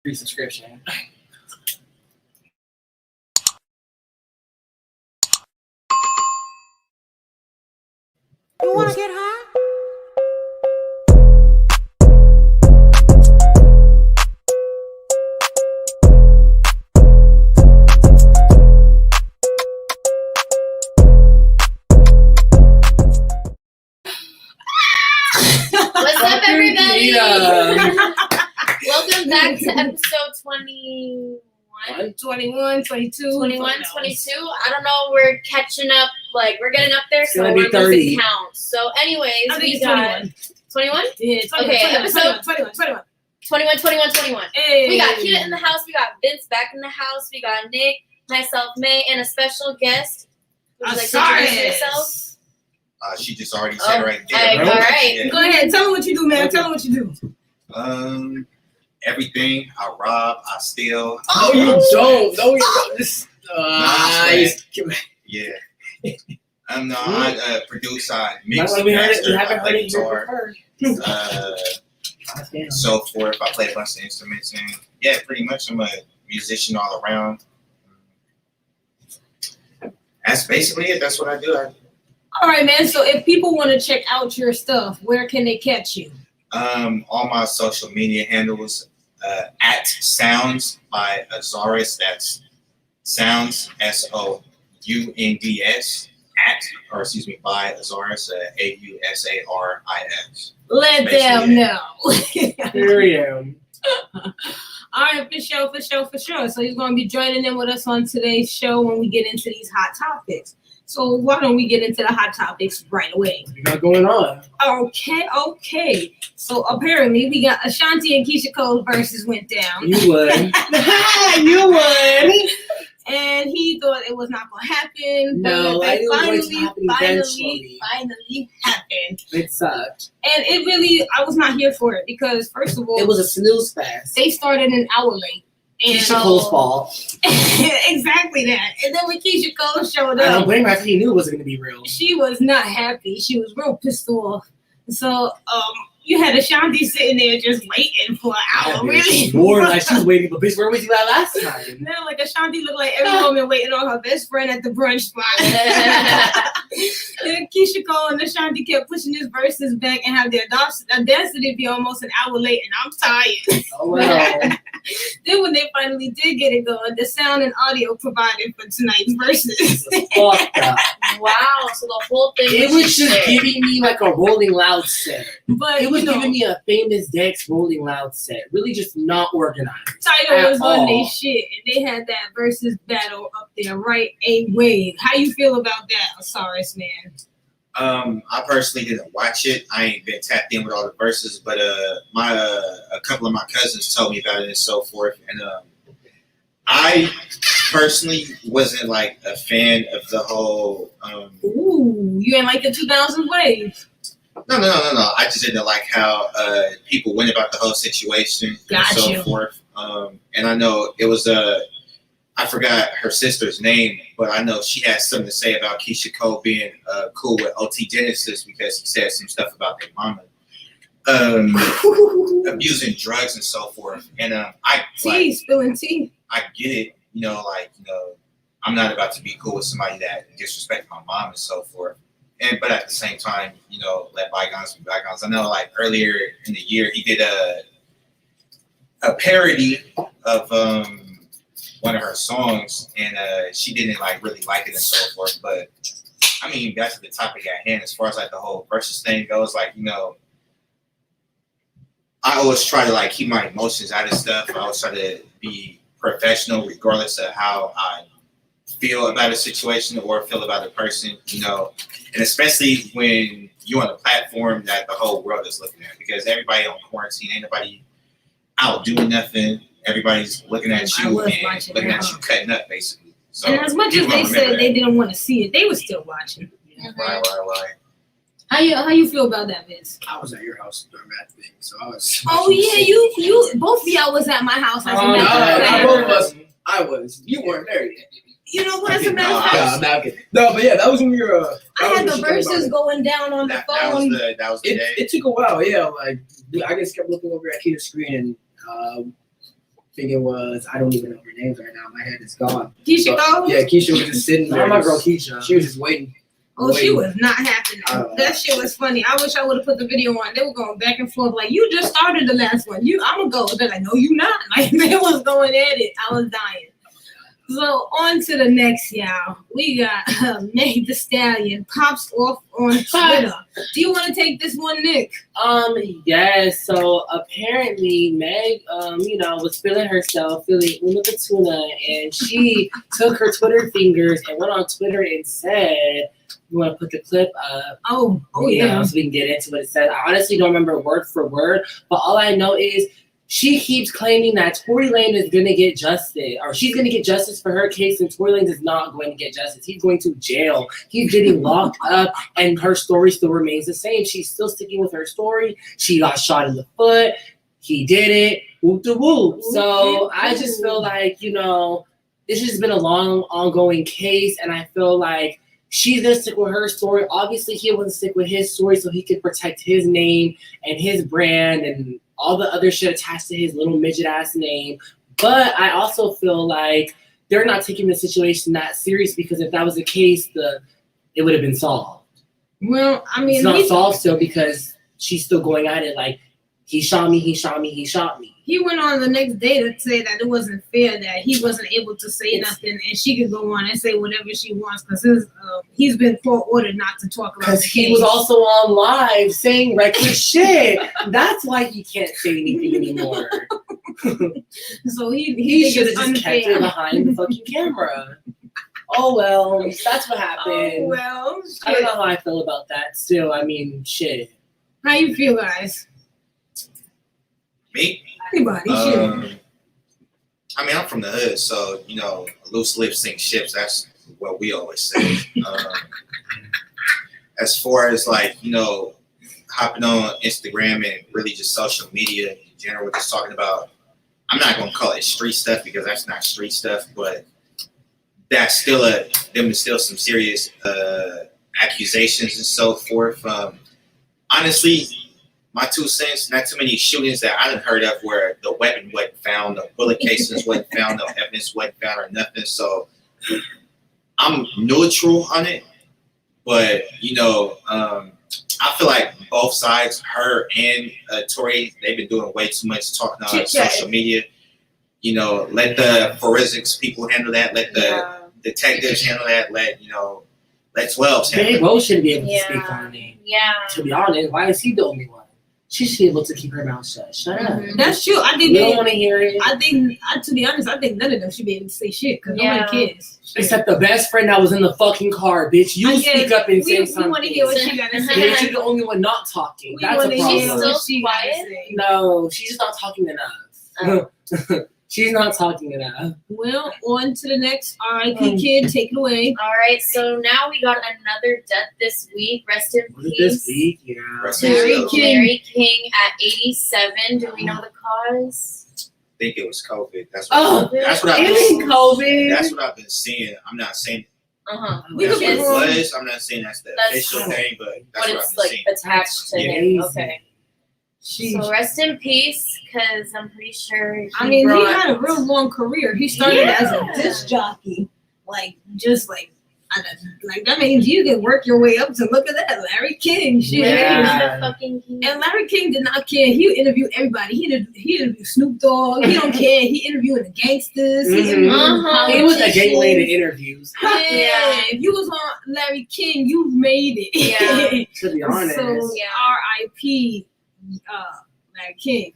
free subscription. You want to get high? What's up, everybody? Welcome back to episode 21. 21, 22. 21, 22. I don't know. We're catching up. Like, we're getting up there, so gonna we're be 30. losing count. So, anyways, I think we it's got 21? Yeah, 21, Okay, 21, episode 21. 21. Hey. We got Kita in the house. We got Vince back in the house. We got Nick, myself, May, and a special guest. Would you like to introduce yourself? She just already said right there. All right. Yeah. Go ahead. Tell them what you do, man. Tell them what you do. Everything. I rob. I steal. No, you don't. No, you don't. This. Yeah. No, I produce. I mix. We master, haven't I heard play it guitar. So forth. I play a bunch of instruments, and yeah, pretty much I'm a musician all around. That's basically it. That's what I do. All right, man. So if people want to check out your stuff, where can they catch you? All my social media handles at Sounds by Azaris. That's Sounds SOUNDS by Azaris AUSARIS. Let Basically, them know. Here I am. All right, for sure. So he's going to be joining in with us on today's show when we get into these hot topics. So why don't we get into the hot topics right away? What you got going on? Okay. So apparently we got Ashanti and Keisha Cole versus went down. You would. You would. And he thought it was not going to happen. No, but I it knew it was going to happen eventually. finally happened. It sucked. And it really, I was not here for it because, first of all, It was a snooze fest. they started an hour late. And Keisha Cole's fault. exactly that. And then when Keisha Cole showed I don't up, blame her. I think he knew it wasn't going to be real. she was not happy. She was real pissed off. So, you had Ashanti sitting there just waiting for an hour, really. More like she was waiting, but bitch, where was you at last time? No, like Ashanti looked like every woman waiting on her best friend at the brunch spot. And Keisha Cole and Ashanti kept pushing his verses back and have the audacity to be almost an hour late, and I'm tired. Oh, well. Then when they finally did get it going, the sound and audio provided for tonight's verses. Fucked up. Wow. So the whole thing It was just shared. giving me like a Rolling Loud set. But It was you know, giving me a Famous Dex Rolling Loud set. Really just not organized. Tidal was on all. their shit, and they had that versus battle up there right away. How you feel about that, Osiris, man? I personally didn't watch it. I ain't been tapped in with all the verses, but a couple of my cousins told me about it and so forth. And I personally wasn't like a fan of the whole. Ooh, you ain't like the 2000s wave. No. I just didn't like how people went about the whole situation and so Gotcha. forth. And I know it was I forgot her sister's name, but I know she had something to say about Keisha Cole being cool with OT Genesis because he said some stuff about their mama abusing drugs and so forth. And Tea, spilling tea. I get it, I'm not about to be cool with somebody that disrespects my mom and so forth. But at the same time, let bygones be bygones. I know, like earlier in the year, he did a parody of one of her songs, and she didn't like really like it and so forth. But I mean, back to the topic at hand, as far as like the whole versus thing goes, like I always try to like keep my emotions out of stuff. I always try to be professional, regardless of how I feel about a situation or feel about a person, and especially when you're on a platform that the whole world is looking at, because everybody on quarantine, ain't nobody out doing nothing. Everybody's looking at you and looking at you cutting up, basically. So, And as much as they said they didn't want to see it, they were still watching. Right. How you feel about that, Vince? I was at your house during that thing, so I was. Oh yeah, you both of y'all was at my house. As a matter of fact. I was. You weren't there yet. You know what? As a matter of fact, No, okay. No, but yeah, that was when we were. I had the verses going down on the That phone. was the day. It took a while, yeah. Like I just kept looking over at Kita's screen, and think it was, I don't even know her names right now. My head is gone. Keisha But, Cole? yeah, Keisha was just sitting there. Not my girl Keisha. She was just waiting. Oh, she was not happy. Oh. That shit was funny. I wish I would have put the video on. They were going back and forth like, you just started the last one. I'm gonna go. They're like, no, you not. Like, they was going at it. I was dying. So on to the next, y'all. We got Meg Thee Stallion pops off on Twitter. Do you want to take this one, Nick? Yes. So apparently Meg, was feeling herself, feeling Una Tuna, and she took her Twitter fingers and went on Twitter and said, "You want to put the clip up?" Oh You yeah. know, so we can get into what it says. I honestly don't remember word for word, but all I know is she keeps claiming that Tory Lanez is going to get justice, or she's going to get justice for her case, and Tory Lanez is not going to get justice. He's going to jail. He's getting locked up, and her story still remains the same. She's still sticking with her story. She got shot in the foot. He did it. Whoop de whoop. So I just feel like, this has been a long, ongoing case, and I feel like she's going to stick with her story. Obviously, he wants to stick with his story so he can protect his name and his brand and all the other shit attached to his little midget ass name. But I also feel like they're not taking the situation that serious, because if that was the case, it would have been solved. Well, I mean, It's not solved still because she's still going at it like, he shot me, he shot me, he shot me. he went on the next day to say that it wasn't fair that he wasn't able to say nothing and she could go on and say whatever she wants because he's been court ordered not to talk about Because the he case. was also on live saying reckless shit. That's why he can't say anything anymore. So he He should think have it's just kept it unfair. behind the fucking camera. Oh well, that's what happened. Oh well, I don't shit. know how I feel about that. Still, I mean, shit. How you feel, guys? Me? Anybody? Shit. I mean, I'm from the hood, so loose lips sink ships. That's what we always say. As far as hopping on Instagram and really just social media in general, just talking about, I'm not gonna call it street stuff because that's not street stuff, but that's still some serious accusations and so forth. Honestly, my 2 cents, not too many shootings that I done heard of where the weapon wasn't found, the bullet casings wasn't found, no evidence wasn't found or nothing. So I'm neutral on it. But, I feel like both sides, her and Tory, they've been doing way too much talking on social media. Let the forensics people handle that. Let the detectives handle that. Let 12s handle They it. both shouldn't be able to speak on it. Yeah. To be honest, why is he the only one? She should be able to keep her mouth shut. Shut up. That's true. I think You don't want to hear it. to be honest, I think none of them should be able to say shit because Yeah. nobody cares. Except the best friend that was in the fucking car, bitch. You I speak guess up and we say something. want to hear what she got to say. Bitch, you're the only one not talking. We That's wanna a hear problem. She's what still she gotta quiet? say. No, she's just not talking enough. Oh. She's not talking enough. Well, on to the next R.I.P. kid. Take it away. All right, so now we got another death this week. Rest in Was it peace. this week? Yeah. Rest to in Larry peace. King. Larry King at 87. Do we know the cause? I think it was COVID. That's Oh, what I've It's been. COVID. That's what I've been seeing. I'm not saying Uh-huh. We that's could what be it wrong. was. I'm not saying that's the That's official true. thing, but that's But what I've it's been like seeing. attached to him. Crazy. Okay. She, So rest in peace, because I'm pretty sure he he brought- had a real long career. He started as a Yeah. disc jockey, that means you can work your way up to look at that Larry King shit. Yeah. Motherfucking King. And Larry King did not care. He interviewed everybody. He interviewed Snoop Dogg. He don't care. He interviewed the gangsters. He Mhm. interviewed Uh-huh. He was a gateway to politicians. interviews. Yeah, if you was on Larry King, you've made it. Yeah. To be honest. So Yeah. R.I.P. Larry King.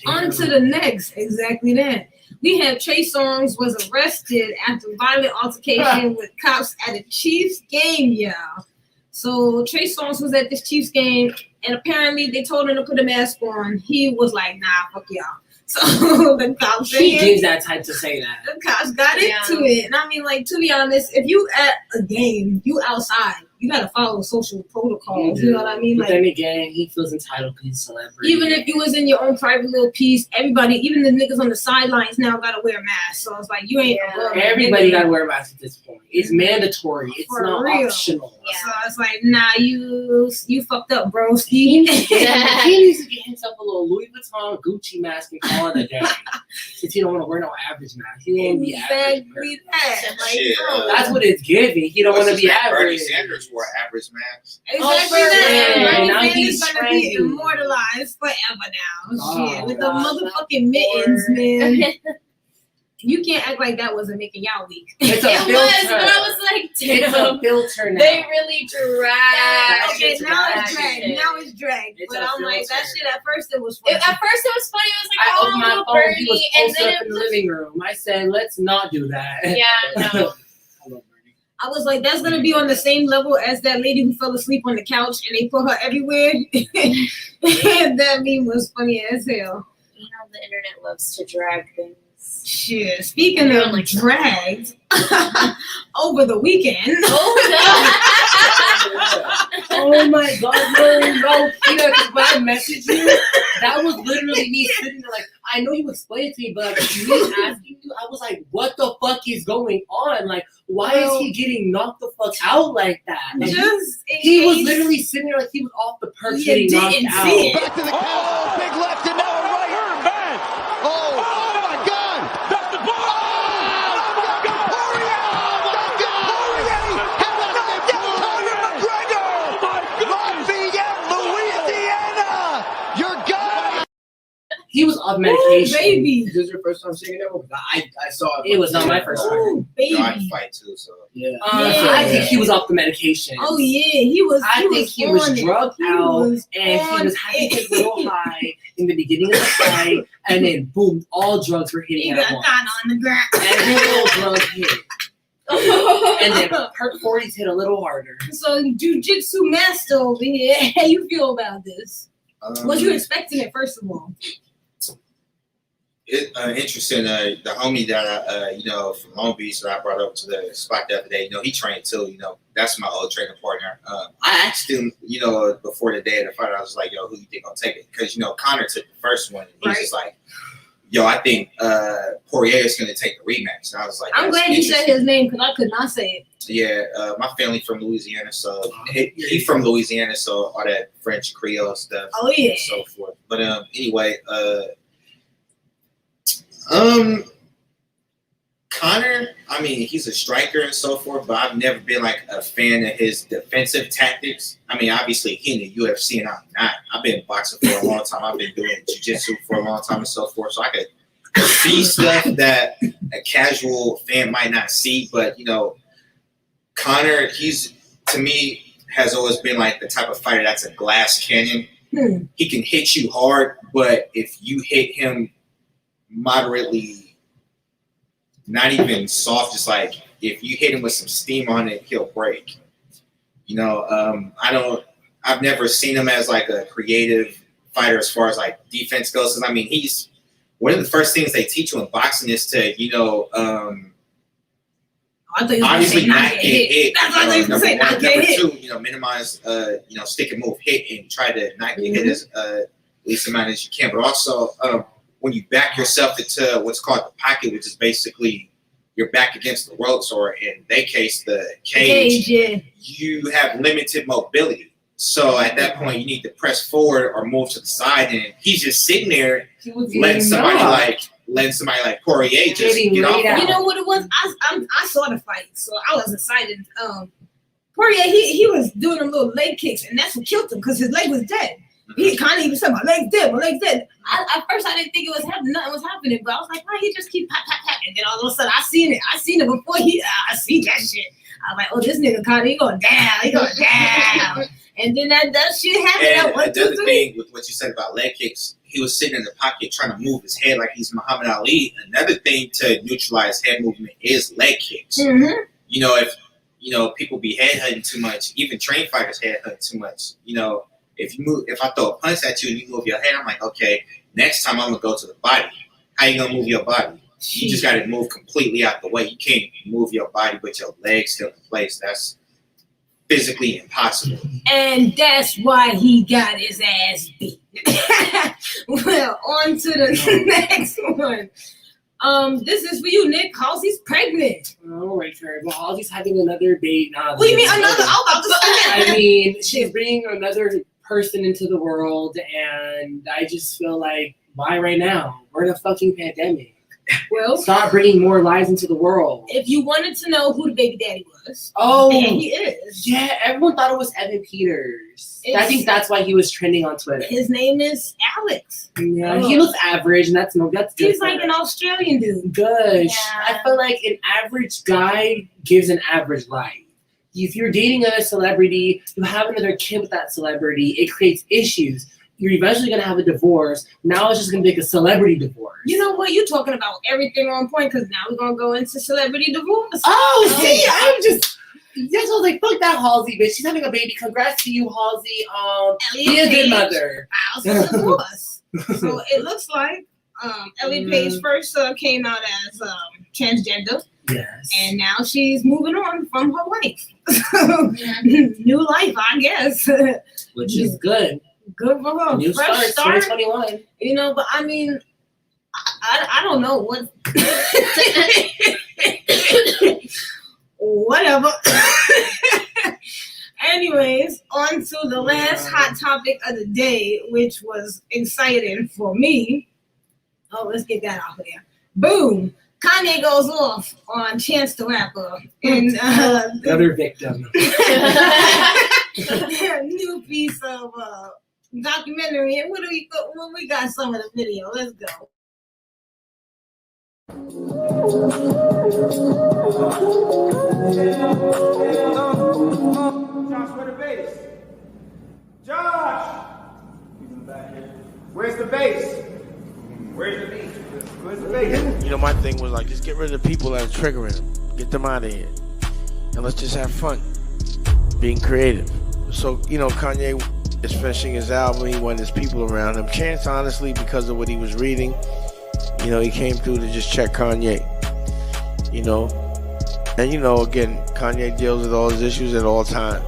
On to the next, exactly that. We have Trey Songz was arrested after violent altercation with cops at a Chiefs game, y'all. So Trey Songz was at this Chiefs game, and apparently they told him to put a mask on. He was like, "Nah, fuck y'all." So the cops She gives that type to say that. the cops got Yeah. into it. And I mean, like, to be honest, if you at a game, you outside, you gotta follow social protocols. You know what I mean? But Like, then again, he feels entitled because he's a celebrity. even if you was in your own private little piece, everybody, even the niggas on the sidelines now gotta wear masks. So it's like you ain't above that Everybody nigga. gotta wear a mask at this point. It's mandatory. It's For not real. optional. Yeah. So it's like, nah, you fucked up, broski. He needs to get himself a little Louis Vuitton Gucci mask and call it a day. Since he don't want to wear no average mask. He don't want to be average. Exactly that. Like, Shit, bro, That's what it's giving. He don't want to What's be his name? Bernie average. Sanders wore average mask. exactly Oh, that. man. Bernie Now Sanders he's gonna be trendy. immortalized forever now. Oh, Shit, with the God. motherfucking mittens, man. You can't act like that wasn't making y'all weak. It's It a was, filter. but I was like, It's a damn. filter now. They really dragged. Okay, shit's now it's dragged. dragged. Now it's dragged. It's But a I'm like, that filter. shit at first it was funny. At first it was funny. It was like, I oh, opened my little phone. Bernie. He was And posted then up it in the was, living room. I said, let's not do that. yeah, no. I love Bernie. I was like, that's gonna be on the same level as that lady who fell asleep on the couch and they put her everywhere. That meme was funny as hell. You know, the internet loves to drag things. Shit. Speaking Yeah, of like- dragged, over the weekend. Oh my God, no, Peter, because when I messaged you, that was literally me sitting there like, I know you explained it to me, but like, me asking you, I was like, what the fuck is going on? Like, why is he getting knocked the fuck out like that? Like, Just in he was case literally sitting there like he was off the perch you getting knocked didn't out. see it. Back to the count. Oh, big left and now a right. Man. Oh my God. That's the ball. Oh my God. Poirier. Oh my God. How about that Conor McGregor? Oh my God. Lafayette, Louisiana. Your guy. He was off Ooh, medication. baby. Is this your first time seeing that one? I saw it. It was not my first time. Ooh, You know, I baby. fight too, so. Yeah. Yeah. I think he was off the medication. Oh yeah, he was. I think he was on it. drugged He out was and he on was having it. his little high in the beginning of the fight, and then boom, all drugs were He hitting got at once. caught on the ground. And his little drugs hit. And then Perk 40s hit a little harder. So jujitsu master over here. How you feel about this? What you expecting it first of all? Interesting. The homie that I, from Long Beach that I brought up to the spot the other day, he trained too. That's my old training partner. I asked him, before the day of the fight, I was like, "Yo, who you think gonna take it?" Because Conor took the first one, and he was just like, "Yo, I think Poirier is gonna take the rematch." And I was like, I'm "That's glad you said interesting." his name because I could not say it. Yeah, my family from Louisiana, so he from Louisiana, so all that French Creole stuff. Oh yeah. And so forth. But anyway, Conor, I mean, he's a striker and so forth, but I've never been like a fan of his defensive tactics. I mean, obviously he in the UFC and I'm not. I've been boxing for a long time. I've been doing jiu-jitsu for a long time and so forth. So I could see stuff that a casual fan might not see. But Conor, he's to me has always been like the type of fighter that's a glass cannon. He can hit you hard, but if you hit him moderately, not even soft, just like if you hit him with some steam on it, he'll break. I've never seen him as like a creative fighter as far as like defense goes. 'Cause, I mean, he's one of the first things they teach you in boxing is to, I thought you was obviously gonna say not get hit. That's what I thought you was gonna say. Number Not one. get Number hit. two, minimize, stick and move, hit, and try to not get hit as least amount as you can. But also, when you back yourself into what's called the pocket, which is basically your back against the ropes, or in their case, the cage, Yeah. you have limited mobility. So at that point, you need to press forward or move to the side, and he's just sitting there He was letting getting somebody knocked. like Poirier just Getting get off. laid out. You know what it was? I saw the fight, so I was excited. Poirier, he was doing them little leg kicks, and that's what killed him because his leg was dead. He kind of even said, "My leg's dead, my leg's dead." At first, I didn't think it was happening. Nothing was happening, but I was like, "Why he just keep pat pat pat?" And then all of a sudden, I seen it before I see that shit. I was like, "Oh, this nigga kind of he going down, he going down." And then that shit happened. And At 1, 2, another 3. thing with what you said about leg kicks, he was sitting in the pocket trying to move his head like he's Muhammad Ali. Another thing to neutralize head movement is leg kicks. Mm-hmm. If people be headhunting too much, even trained fighters headhunt too much. If I throw a punch at you and you move your head, I'm like, okay, next time I'm gonna go to the body. How you gonna move your body? You just gotta move completely out the way. You can't move your body with your legs still in place. physically impossible. And that's why he got his ass beat. Well, on to the next one. This is for you, Nick. Halsey's pregnant. Oh, right, sure. Well, Halsey's having another baby now. What do you mean another? I'm about to say that. I mean, she's bringing another person into the world, and I just feel like, why right now? We're in a fucking pandemic. Well, Start bringing more lives into the world. if you wanted to know who the baby daddy was, Oh, and he is. yeah, everyone thought it was Evan Peters. I It's- think that's why he was trending on Twitter. His name is Alex. Yeah, he looks average, and that's good. He's like an Australian dude. good. Yeah. I feel like an average guy gives an average life. If you're dating a celebrity, you have another kid with that celebrity, it creates issues. You're eventually gonna have a divorce. Now it's just gonna be like a celebrity divorce. You know what? You're talking about everything on point because now we're gonna go into celebrity divorce. Oh, see, I'm just. Yes, I was like, fuck that Halsey bitch. She's having a baby. Congrats to you, Halsey. Be a good mother. Files for divorce. So it looks like Elliot Page first came out as transgender, Yes. and now she's moving on from her life. New life, I guess. Which is good. Good for her. New Fresh start, start. 2021. You know, but I mean, I don't know what. Whatever. Anyways, on to the last hot topic of the day, which was exciting for me. Oh, let's get that out of there. Boom. Kanye goes off on Chance the Rapper in Another victim. new piece of documentary. And what we got some of the video. Let's go. Josh, where the bass? Josh! Where's the bass? Where's the beat? Where's the bass? You know, my thing was like, just get rid of the people that are triggering them. Get them out of here. And let's just have fun. Being creative. So, you know, Kanye is finishing his album. He wanted his people around him. Chance, honestly, because of what he was reading, you know, he came through to just check Kanye. You know? And, you know, again, Kanye deals with all his issues at all times.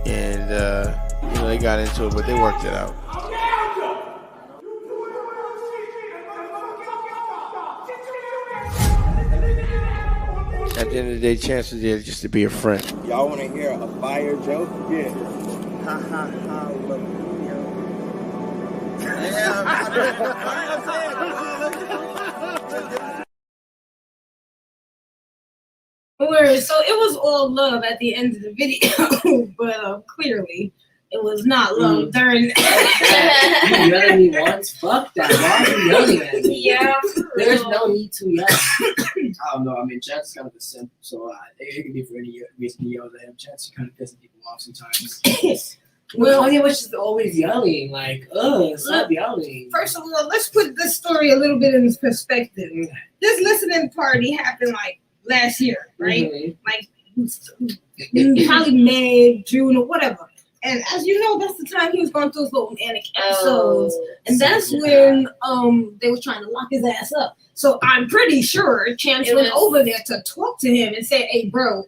And, you know, they got into it, but they worked it out. At the end of the day, Chance was there just to be a friend. Y'all want to hear a fire joke? Yeah. Ha ha ha, look, Word. So it was all love at the end of the video, but clearly it was not love during. You yelled at me once? Fuck that. Why are you yelling at me? Yeah. There's no need to yell. I don't know. I mean, Chance is kind of a simp, so it can be for any reason he yells at him. Chance is kind of pissing people off sometimes. Well, Kanye was just always yelling. Like, stop yelling. First of all, let's put this story a little bit in perspective. This listening party happened like last year, right? Mhm. Like probably May, June, or whatever. And as you know, that's the time he was going through his little manic episodes. And that's when they were trying to lock his ass up. So I'm pretty sure Chance went over there to talk to him and say, hey, bro,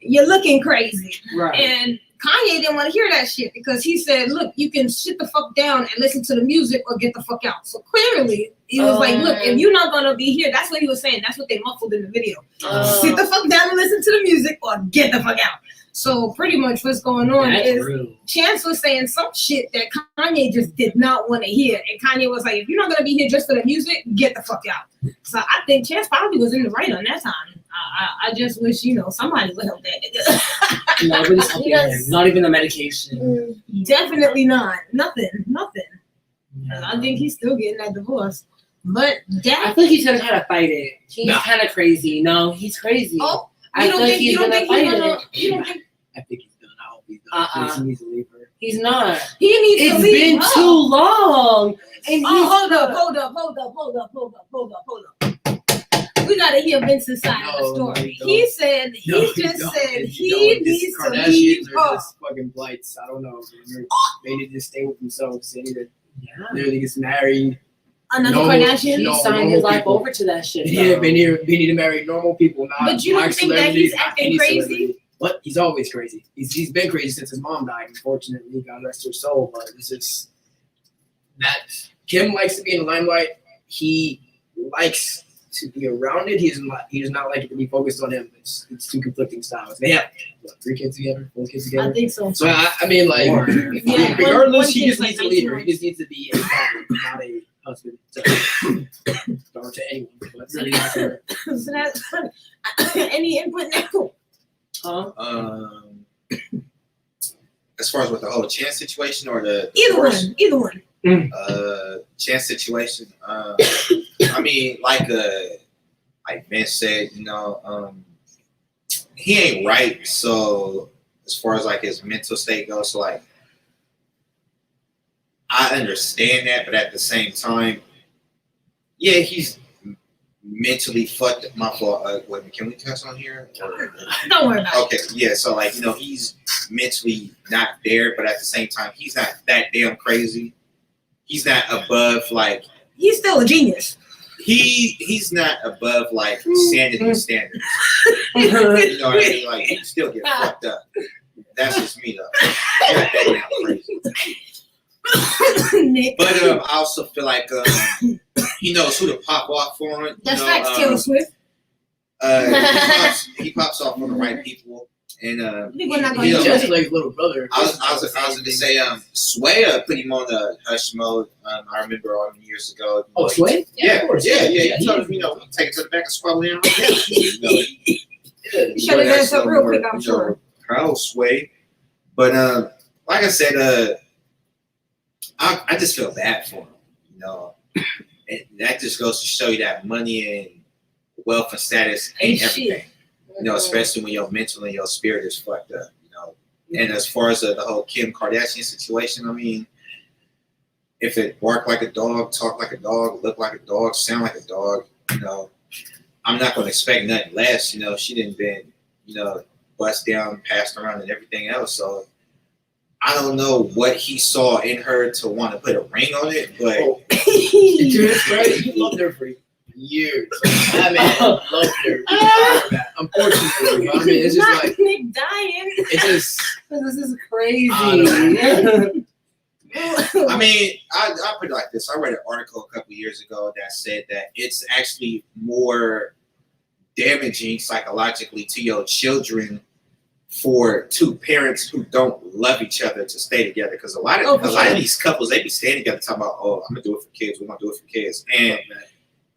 you're looking crazy. Right. And Kanye didn't want to hear that shit because he said, look, you can sit the fuck down and listen to the music or get the fuck out. So clearly, he was like, look, if you're not going to be here, that's what he was saying. That's what they muffled in the video. Sit the fuck down and listen to the music or get the fuck out. So pretty much what's going on is rude. Chance was saying some shit that Kanye just did not want to hear. And Kanye was like, if you're not going to be here just for the music, get the fuck out. So I think Chance probably was in the right on that time. I just wish, you know, somebody would help that nigga. Nobody's helping him. Not even the medication. Definitely not. Nothing. Yeah. I think he's still getting that divorce. But I that. feel like he's gonna try to fight it. He's kind of crazy. No, he's crazy. Oh, I feel like he's gonna fight it. You don't think I think he's done. I hope he's done. He needs to leave her. He's not. he needs to It's leave? been too long. And Oh, hold up. We gotta hear Vince's side of the story. No, He said he No, just don't. said It's- he no, needs it's to Kardashians leave are her. just fucking blights. I don't know. They need to just stay with themselves. They need to Yeah. literally get married. Another No, Kardashian. He no, signed normal his life people. over to that shit. Yeah, though. they need to marry normal people, not But you don't black think that he's celebrities, not acting any crazy? celebrity. But he's always crazy. He's been crazy since his mom died. Unfortunately, God rest her soul. But this is that Kim likes to be in the limelight. He likes to be around it. He does not like it to be focused on him. It's two conflicting styles. They have 3 kids together, 4 kids together. I think so. So I mean, like, Yeah, regardless, one he just kid's needs like a leader. 19 He just needs to be a father, not a husband or to anyone. But really not to So that's funny. Any input now? Huh? As far as with the whole Chance situation or the Either one. Chance situation, I mean, like Vince said, he ain't right. So as far as like his mental state goes, so like I understand that, but at the same time, yeah, he's mentally fucked. My fault. Wait, can we cuss on here? Don't worry about Okay, yeah. So like he's mentally not there, but at the same time, he's not that damn crazy. He's not above like He's still a genius. he's not above like sanity standards. You know what I mean? Like he still get fucked up. That's just me though. He's not that damn crazy. Nick. But I also feel like he knows who to pop off for him. That's facts, Taylor Swift. He pops off on the right people. And We're not gonna you know, do just it. like his little brother. I was going to say Sway put him on the hush mode. I remember all them years ago. Oh, Sway? Yeah, of course. yeah. He told him, take it to the back and squabble down. Shut his ass up real quick, I'm sure. How Sway, but like I said, I just feel bad for him. And that just goes to show you that money and wealth and status ain't everything. Especially when your mental and your spirit is fucked up. And as far as the whole Kim Kardashian situation, I mean, if it bark like a dog, talk like a dog, look like a dog, sound like a dog, I'm not going to expect nothing less. She didn't been, bust down, passed around, and everything else. So I don't know what he saw in her to want to put a ring on it, but To his credit, he loved her for years. That man loved her. Unfortunately, I mean, it's just like Nick dying. it's just. This is crazy. I mean, I put it like this. I read an article a couple years ago that said that it's actually more damaging psychologically to your children for two parents who don't love each other to stay together. Because a lot of these couples, they be staying together talking about, oh, I'm gonna do it for kids. We're gonna do it for kids. And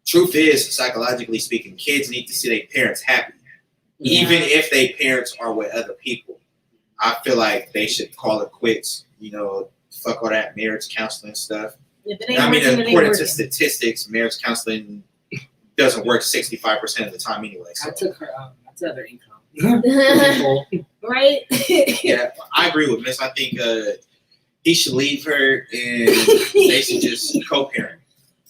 truth is, psychologically speaking, kids need to see their parents happy, even if their parents are with other people. I feel like they should call it quits. Fuck all that marriage counseling stuff. I mean, according to statistics, marriage counseling doesn't work 65% of the time anyway. So. I took her out. That's other income. Right? Yeah, I agree with Miss. I think he should leave her and they should just co-parent.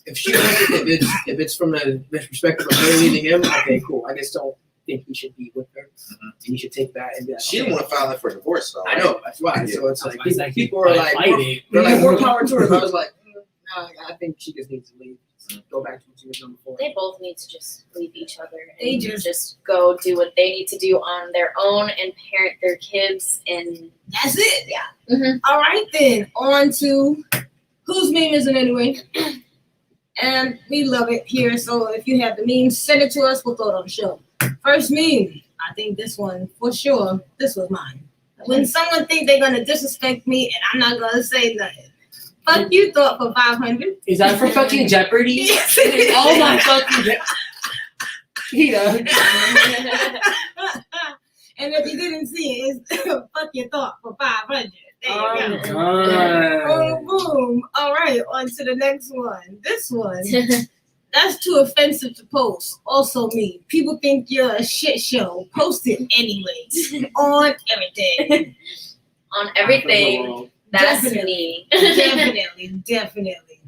If if it's from the perspective of her leaving him, okay, cool. I just don't think he should be with her. And he should take that and be like, She didn't want to file for divorce though. I know, that's why. Yeah. So it's like That's why people are like, they're like, more power to her. But I was like, nah, I think she just needs to leave. Go back to what she was doing before. They both need to just leave each other. They And just- just go do what they need to do on their own and parent their kids. And That's it. yeah. Mm-hmm. All right, then. On to whose meme is it anyway? And we love it here. So if you have the meme, send it to us. We'll throw it on the show. First meme. I think this one, for sure, this was mine. When someone think they're going to disrespect me and I'm not going to say nothing. Fuck you, thought for 500. Is that for fucking Jeopardy? Yes. Oh my fucking Peter. And if you didn't see it, it's fuck your thought for 500. There you go. Oh, Boom, boom. All right, on to the next one. This one, that's too offensive to post. Also me. People think you're a shit show. Post it anyways. On everything. On everything. That's Definitely. me. Definitely.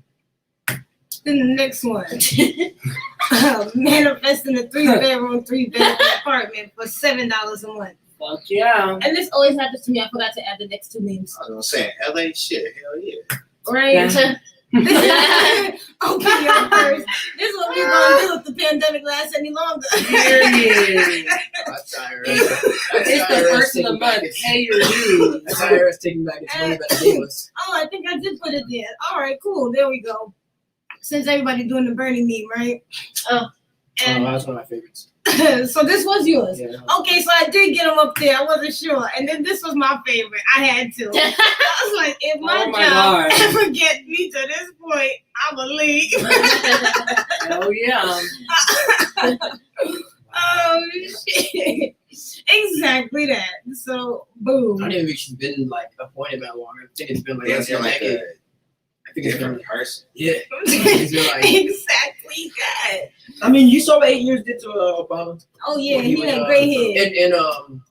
Then the next one. Manifesting a 3-bedroom, 3-bath apartment for $7 a month. fuck yeah. And this always happens to me. I forgot to add the next two names. I was saying, LA shit, hell yeah. Right? Yeah. Okay, y'all first. This is what we're going to do with the pandemic lasts any longer. Period. That's IRS. It's the first of the month. Pay your dues. That's IRS taking back its money that they gave us. Oh, I think I did put it there. All right, cool. There we go. Since everybody doing the Bernie meme, right? Oh. And That's one of my favorites. so this was yours. Yeah. Okay, so I did get them up there. I wasn't sure. And then this was my favorite. I had to. I was like, if my Oh my job God. ever gets me to this point, I'm going to leave. Oh yeah. Oh, shit. Exactly that. So, boom. I don't even think she's been like appointed that long. I think it's been like, Yeah, it's like decade. a I think it's been different person. yeah. It's been like, Exactly that. I mean, you saw what 8 years did to Obama. Oh, yeah. When He was, had gray hair. And I don't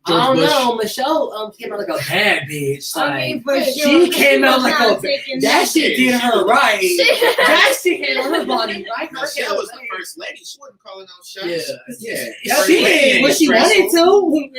George Bush. know. Michelle came out like a bad bitch. I Like mean, for she sure. came out like a Taking that shit did her right. Shit. That shit hit her body right. Michelle was the first lady. She wasn't calling out shots. Yeah. She did when she wanted to.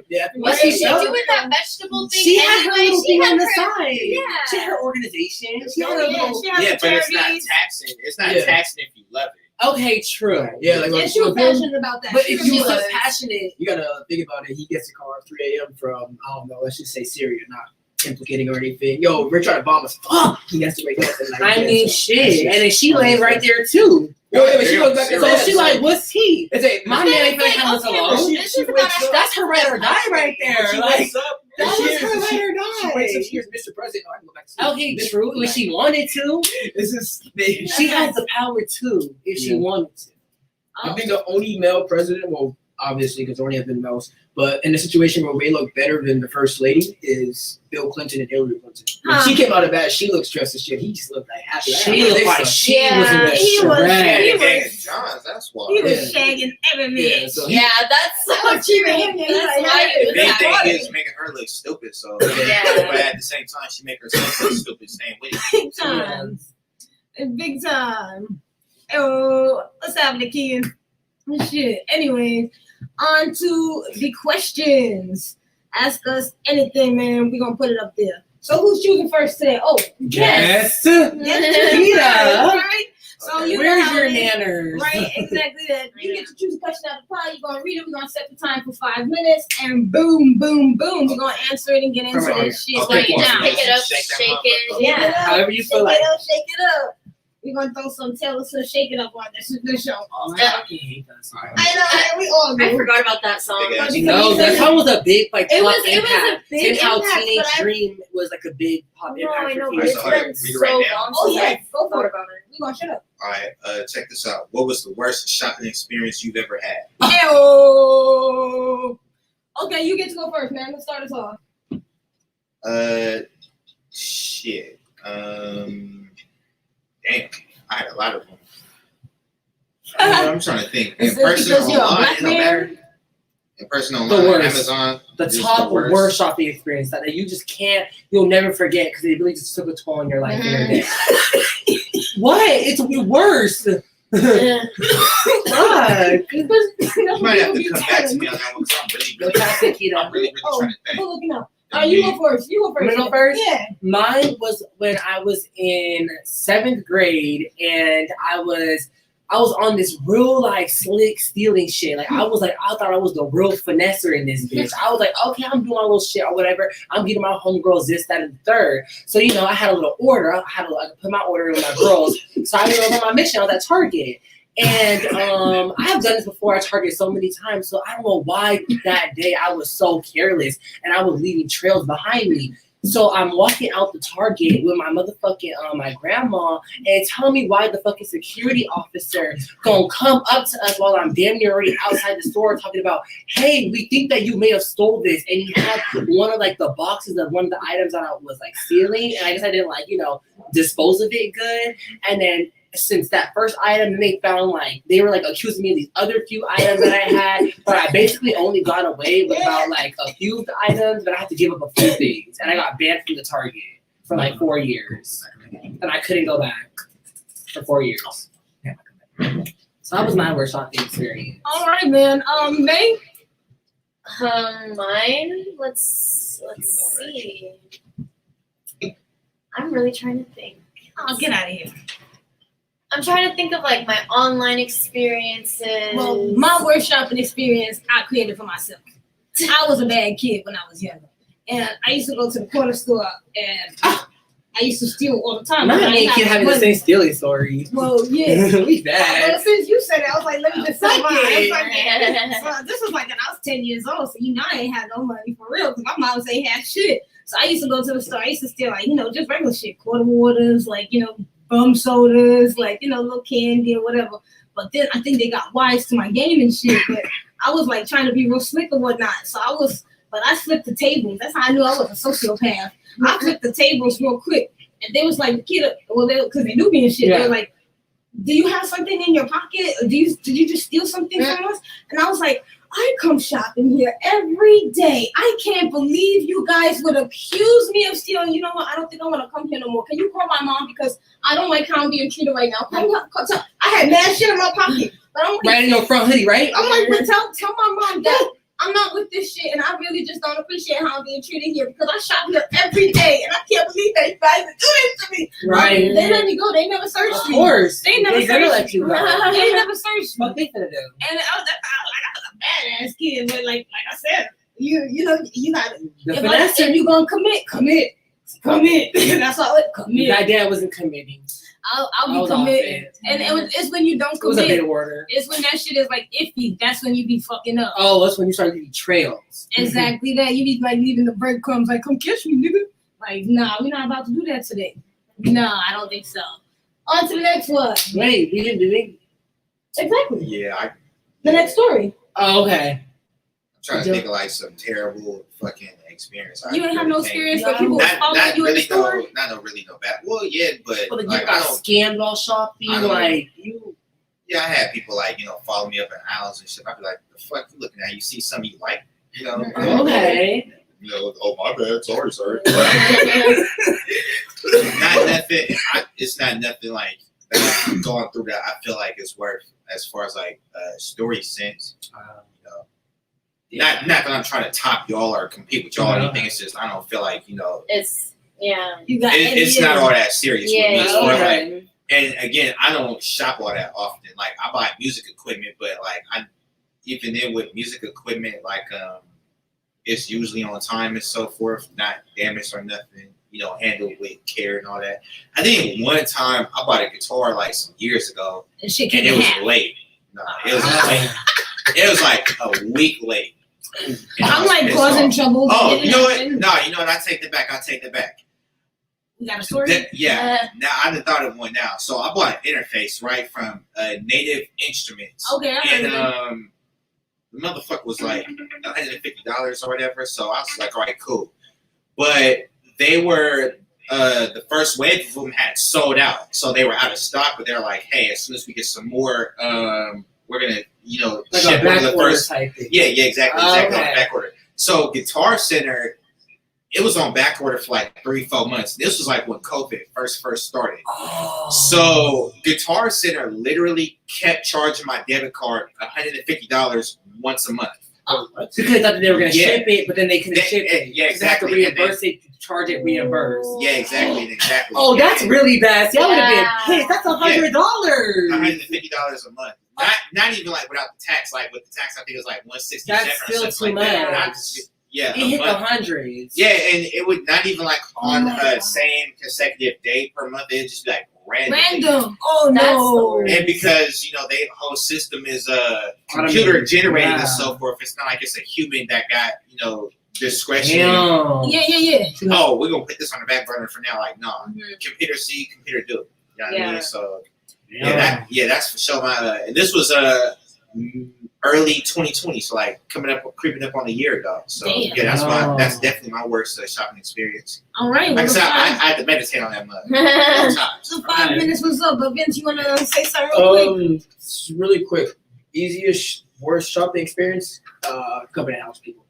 Yeah, I think Was She she showed- doing that vegetable thing She had her anyway? little She thing had on the her- side. Yeah. She had her organization. She had her Yeah, little. she had Yeah, the but it's not charities. taxing. It's not Yeah. taxing if you love it. Okay, true. Yeah, like And she was passionate about that. But She if really you were was. passionate, you gotta think about it. He gets a call at 3 a.m. from, I don't know, let's just say Syria, not implicating or anything. Yo, we're trying to bomb us. Fuck! He has to wake up and like. I yeah, mean, so shit. that's And just- then she laid right there too. Yeah, but she goes back and So says, she like, what's he? It's a, My Then man ain't it's gonna like, have us okay, alone. well, this is about our That's her ride or die right there. She Like, wakes up. that she was hears- her ride or She wakes up, die. she hears Mr. President. Oh, I can go back to sleep. Okay, This- true. If she wanted to, This is. she has the power too. If she Yeah. wanted to. I think the only male president, well, obviously, because there only have been males, but in a situation where we look better than the first lady is Bill Clinton and Hillary Clinton. When she came out of that, she looks stressed as shit. He just looked like happy. She looked like she Yeah, was in the he was- shred. he Yeah, was- Johns, that's why. He was Yeah. shagging every man. Yeah, so he, Yeah, that's so was true. treating him That's like why that. he was The main happy. thing is making her look stupid. So, Yeah. but at the same time, she make herself look stupid. Staying with it. Big time. Big time. Oh, what's happening, Keegan? Shit. Anyways, on to the questions. Ask us anything, man. We're gonna put it up there. So who's choosing first today? Oh, Yes. Yes. Rita. Right? So you know Where's how your it is. manners? Right, exactly that. You get to choose a question out of the pile. You're gonna read it. We're gonna set the time for 5 minutes, and boom, boom, boom. You're gonna answer it and get into Come on. this shit Okay, right well, now. Pick it up, Shake that shake motherfucker it. up. Yeah. However you feel Shake like. it up, shake it up. We're gonna throw some Taylor Swift "Shake It Up" on this show. Oh, I fucking hate that song. I know, and we all I do. forgot about that song. Big ass. No, that song was a big like It pop was a impact. big And how impact, Teenage but I- Dream was like a big pop No, I impact know, for but I it's saw teenagers. her. been Read it so right now. long Oh since yeah, I go for thought it. about it. We gonna shut up. All right, check this out. What was the worst shopping experience you've ever had? Ew. Okay, you get to go first, man. Let's start us off. Shit. Damn, I had a lot of them. I'm trying to think. In Is it person, because you're a online, black it don't man? matter. In person, The online, worst. Amazon. The is top the worst shopping experience that you just can't, you'll never forget because it really just took a toll on your life. What? It's worse. Fuck. You might have to come back to me on that one because I'm Yo, really, pass it, Keto. I'm really trying to think. Who looking up? You go first. You go first. You wanna go first? Yeah. Mine was when I was in 7th grade and I was on this real like slick stealing shit. Like I thought I was the real finesser in this bitch. I was like, okay, I'm doing my little shit or whatever. I'm getting my homegirls this, that, and the third. So I had a little order. I had to put my order in with my girls. So I went on my mission. I was at Target. And I have done this before at Target so many times. So I don't know why that day I was so careless and I was leaving trails behind me. So I'm walking out the Target with my motherfucking my grandma and tell me why the fucking security officer gonna come up to us while I'm damn near already outside the store talking about, hey, we think that you may have stole this, and he had one of like the boxes of one of the items that I was like stealing, and I guess I didn't dispose of it good, and then since that first item, then they found they were accusing me of these other few items that I had, but I basically only got away with about a few of the items, but I had to give up a few things, and I got banned from the Target for 4 years, and I couldn't go back for 4 years. So that was my worst shopping experience. All right, man. May. Mine. Let's see. I'm really trying to think. Oh, get out of here. I'm trying to think of like my online experiences. Well, my worst shopping experience I created for myself. I was a bad kid when I was younger, and I used to go to the corner store and I used to steal all the time. Not I me ain't kid have having the money. same stealing stories. Well, yeah. We bad. Well, since you said it, I was like, let me just say Fuck mine. it. So this was like when I was 10 years old, so I ain't had no money for real because my mom ain't had shit. So I used to go to the store. I used to steal like, just regular shit, quarter waters, like, bum sodas, like, little candy or whatever. But then I think they got wise to my game and shit. But I was like trying to be real slick or whatnot. So I flipped the tables. That's how I knew I was a sociopath. I flipped the tables real quick. And they was like, kid, because they knew me and shit. Yeah. They were like, do you have something in your pocket? Or did you just steal something from us? And I was like, I come shopping here every day. I can't believe you guys would accuse me of stealing. You know what? I don't think I want to come here no more. Can you call my mom? Because I don't like how I'm being treated right now. I had mad shit in my pocket. But I'm like, Right in your front hoodie, right? I'm like, but tell my mom that I'm not with this shit, and I really just don't appreciate how I'm being treated here because I shop here every day, and I can't believe that you guys are doing this to me. Right. They let me go. They never searched Of me. course. They never They're gonna searched let you me. go. They never searched me. What they finna do? And I was a badass kid, but like I said, you got The if finesse. you gonna commit. That's all it commit. My dad wasn't committing. I'll I be was off committing. it. And it's when you don't It was a commit. big order. It's when that shit is like iffy. That's when you be fucking up. Oh, that's when you start getting trails. Exactly that. You be like leaving the breadcrumbs like, come catch me, nigga. Like, nah, we're not about to do that today. Nah, I don't think so. On to the next one. Wait, we didn't do it. Exactly. Yeah, The next story. Oh, okay. I'm trying to think of like some terrible fucking experience. You ain't have no experience where people Not following you in the really store? no bad. Well, yeah, but Well, you like got I don't. scammed while shopping, I don't- like you. Yeah, I had people like follow me up in aisles and shit. I'd be like, "The fuck you looking at? You see something you like? Okay. Oh my bad. Sorry, sorry. Not nothing. It's not nothing like that I'm going through that I feel like it's worth as far as like story sense. Not that I'm trying to top y'all or compete with y'all or anything. It's just I don't feel like It's yeah. You got it's not all that serious with me. Yeah, It's more like, Okay. and again, I don't shop all that often. Like I buy music equipment, but like even then with music equipment, like it's usually on time and so forth, not damaged or nothing. Handled with care and all that. I think one time I bought a guitar like some years ago, And shit and came it was half. late. No, it was late. It was like a week late. And I I'm was like pissed causing off. trouble. Oh, getting you know what? nothing. No, you know what? I take that back. We got a story? Yeah. Now I done thought of one now. So I bought an interface right from Native Instruments. Okay, I heard and of it. the motherfucker was like $150 or whatever. So I was like, all right, cool. But they were the first wave of them had sold out, so they were out of stock. But they're like, hey, as soon as we get some more, we're gonna Like ship a one of back the order first. type thing. Yeah, exactly, Oh, on okay. back order. So Guitar Center, it was on back order for like 3-4 months. This was like when COVID first started. Oh. So Guitar Center literally kept charging my debit card $150 once a month. Because they thought that they were going to Yeah. ship it, but then they couldn't ship it. Yeah, They have to exactly. And reimburse it, charge it, reimburse. Yeah, exactly. Oh, that's really bad. See, I would have Yeah. been pissed. That's $100. $150 a month. Not even like without the tax. Like with the tax, I think it was like $167 That's or still something too like that. much. Not just- yeah, It a hit the month. hundreds. Yeah, and it would not even like on my God. same consecutive day per month. It'd just be like random. Random. Oh, That's the no. worst. And because they whole system is computer Automated. generated Yeah. and so forth, it's not like it's a human that got discretion. Damn. Yeah. Oh, we're gonna put this on the back burner for now. Like, no, Mhm. computer see, computer do. You know what I Yeah. mean? So Yeah. that's for sure. And this was early 2020, so like creeping up on a year ago. So Damn. yeah, Oh. that's definitely my worst shopping experience. All right. Like I Well, said, I the had to meditate on that mother. Times. 5 minutes was up, but Vince, you want to say something real quick? Really quick. Easiest, worst shopping experience, coming to house people.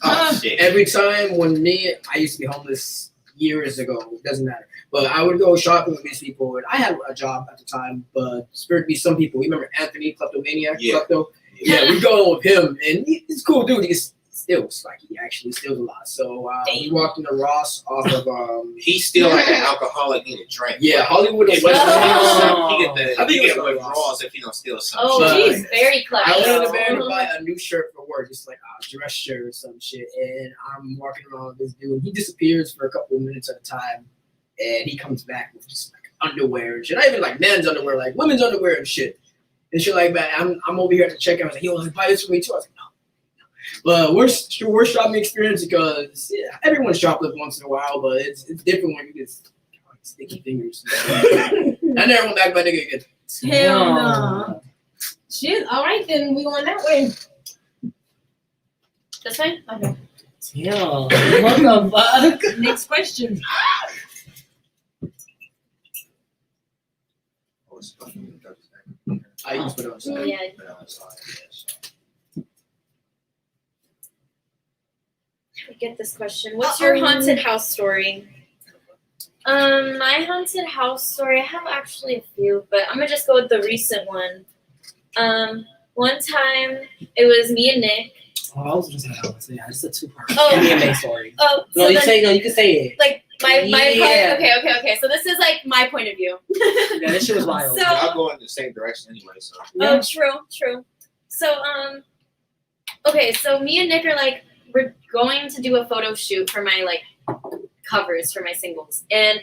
Oh shit. Every time I used to be homeless years ago, doesn't matter. But I would go shopping with these people, and I had a job at the time, but there'd be some people. We remember Anthony, Kleptomaniac, Yeah. Klepto? Yeah, we go with him, and he's a cool dude. He's steals. Like he actually steals a lot. So we walked into Ross off of He's still like an alcoholic need a drink. yeah, Hollywood If and he West. Oh. he get the I think he it get was withdrawals if he don't steal something. Oh, But- he's very clever. I went in the van to buy a new shirt for work, just like a dress shirt or some shit. And I'm walking around with this dude. He disappears for a couple of minutes at a time, and he comes back with just like underwear and shit. Not even like men's underwear, like women's underwear and shit. And shit like that. I'm over here at the checkout. I was like, yo, buy this for me too. I was like, no. But worst shopping experience because everyone shoplifts once in a while, but it's different when you get like, sticky fingers. I never went back by nigga again. Hell no. Shit. All right, then we going that way. This way? Okay. Damn. What the fuck? Next question. I used to put it on side. Yeah. I get this question. What's your haunted house story? My haunted house story, I have actually a few, but I'm gonna just go with the recent one. One time it was me and Nick. Oh, I was just saying, yeah, it's a two-part. Oh. MMA story. Oh, No, so you then, say no. You can say it. like my Yeah. okay. So this is like my point of view. Yeah, this shit was wild. So- Y'all go in the same direction anyway, so Oh, true. So, okay, so me and Nick are like, we're going to do a photo shoot for my like covers for my singles, and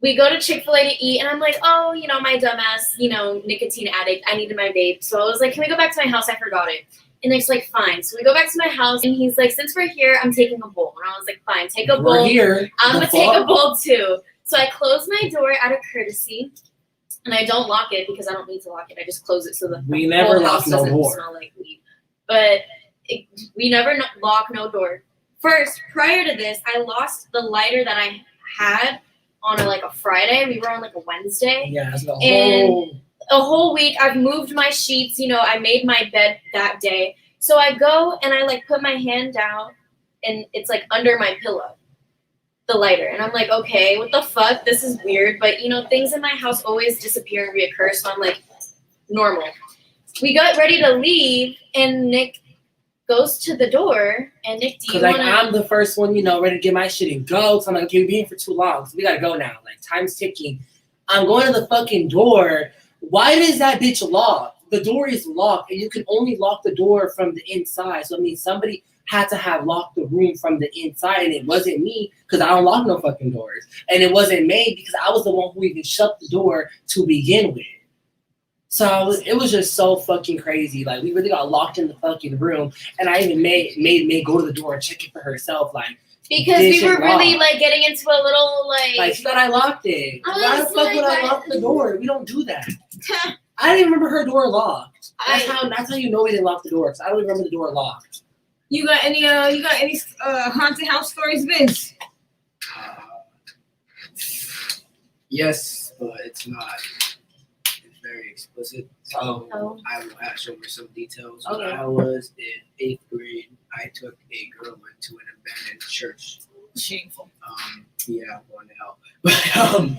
we go to Chick-fil-A to eat, and I'm like, oh, you know, my dumbass, you know, nicotine addict, I needed my vape, so I was like, can we go back to my house? I forgot it. And Nick's like, fine. So we go back to my house, and he's like, since we're here, I'm taking a bowl. And I was like, fine, take a bowl. We're here. I'm The gonna take a fuck? bowl too. So I close my door out of courtesy, and I don't lock it because I don't need to lock it. I just close it so the We never whole lock house no doesn't door. smell like weed. But we never lock no door. First, prior to this, I lost the lighter that I had on a Friday. We were on like a Wednesday. Yeah, that's the And- whole. A whole week, I've moved my sheets. You know, I made my bed that day. So I go and I like put my hand down, and it's like under my pillow, the lighter. And I'm like, okay, what the fuck? This is weird. But you know, things in my house always disappear and reoccur. So I'm like, normal. We got ready to leave, and Nick goes to the door. And Nick, do you Cause like want I'm the first one, you know, ready to get my shit and go. So I'm like, okay, we've been here for too long, so we gotta go now. Like time's ticking. I'm going to the fucking door. Why is that bitch locked? The door is locked, and you can only lock the door from the inside. So I mean, somebody had to have locked the room from the inside, and it wasn't me because I don't lock no fucking doors, and it wasn't me because I was the one who even shut the door to begin with. So it was just so fucking crazy. Like we really got locked in the fucking room, and I even made May go to the door and check it for herself. Like because This we were is really locked. like getting into a little she thought I locked it. I Why the was fuck would I like, lock the door? We don't do that. I didn't even remember her door locked. That's how you know we didn't lock the door. Cause I don't even remember the door locked. You got any haunted house stories, Vince? Yes, but it's not. It's very explicit. So Oh. I will ask over some details. Okay. When I was in 8th grade, I took a girl into an abandoned church. Shameful. Yeah, I'm going to hell.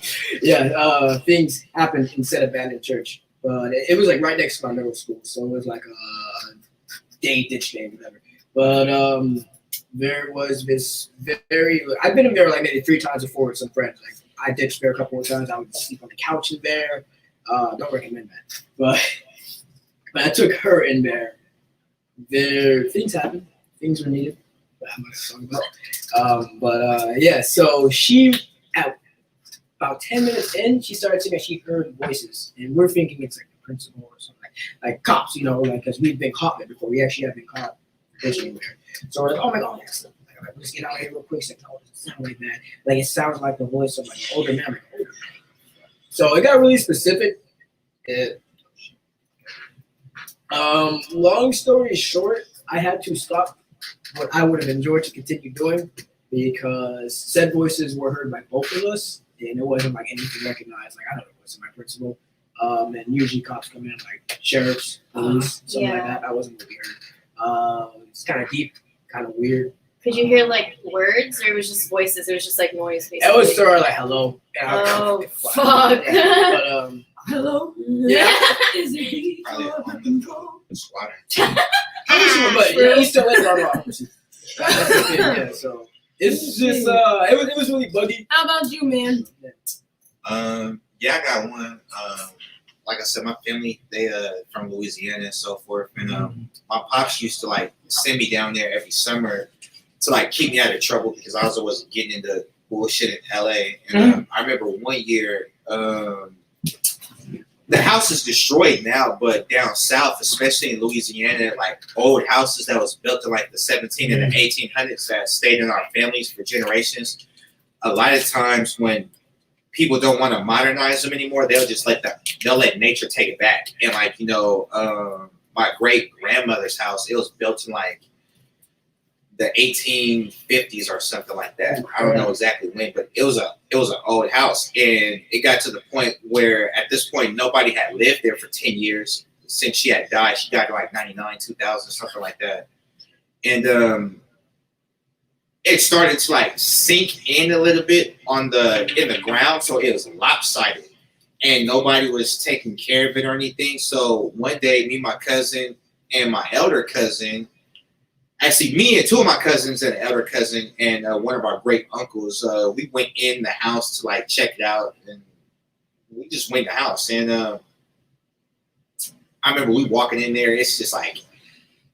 But things happened in said abandoned church. But it was like right next to my middle school, so it was like a ditch day, whatever. But there was this I've been in there like maybe 3 times before with some friends. Like I ditched there a couple of times. I would sleep on the couch in there. Don't recommend that. But I took her in there. There things happened. Things were needed. But I'm not talking about. So she at about 10 minutes in, she started saying that she heard voices, and we're thinking it's like the principal or something, like cops, you know, like because we've been caught there before. We actually have been caught fishing there. So we're like, oh my god, yes. Like, let's get out of here real quick. It's like, no, it doesn't sound like that. Like it sounds like the voice of like an older man. So it got really specific. Long story short, I had to stop what I would have enjoyed to continue doing because said voices were heard by both of us, and it wasn't like anything recognized. Like I don't know, it wasn't my principal. And usually cops come in like sheriffs, police, something like that. That wasn't what we heard. It's kind of deep, kind of weird. Could you hear like words, or it was just voices? It was just like noise, basically. It was sort of like hello. Oh, fuck. Yeah, but Hello? yeah. Is it Probably control? squatter. How was but he still is our democracy. That's the thing, yeah. So it's just it was really buggy. How about you, man? Yeah, I got one. Like I said, my family, they from Louisiana and so forth. And my pops used to like send me down there every summer to like keep me out of trouble because I was always getting into bullshit in LA. And I remember one year, the house is destroyed now, but down south, especially in Louisiana, like old houses that was built in like the 17 and the 1800s that stayed in our families for generations. A lot of times when people don't want to modernize them anymore, they'll just they'll let nature take it back. And like, you know, my great grandmother's house, it was built in like the 1850s or something like that. I don't know exactly when, but it was an old house. And it got to the point where at this point, nobody had lived there for 10 years since she had died. She died in like 99, 2000, something like that. And, it started to like sink in a little bit in the ground, so it was lopsided, and nobody was taking care of it or anything. So one day, me, my cousin, and my elder cousin, actually me and two of my cousins and an elder cousin and one of our great uncles, we went in the house to like check it out, and we just went in the house. And I remember we walking in there, it's just like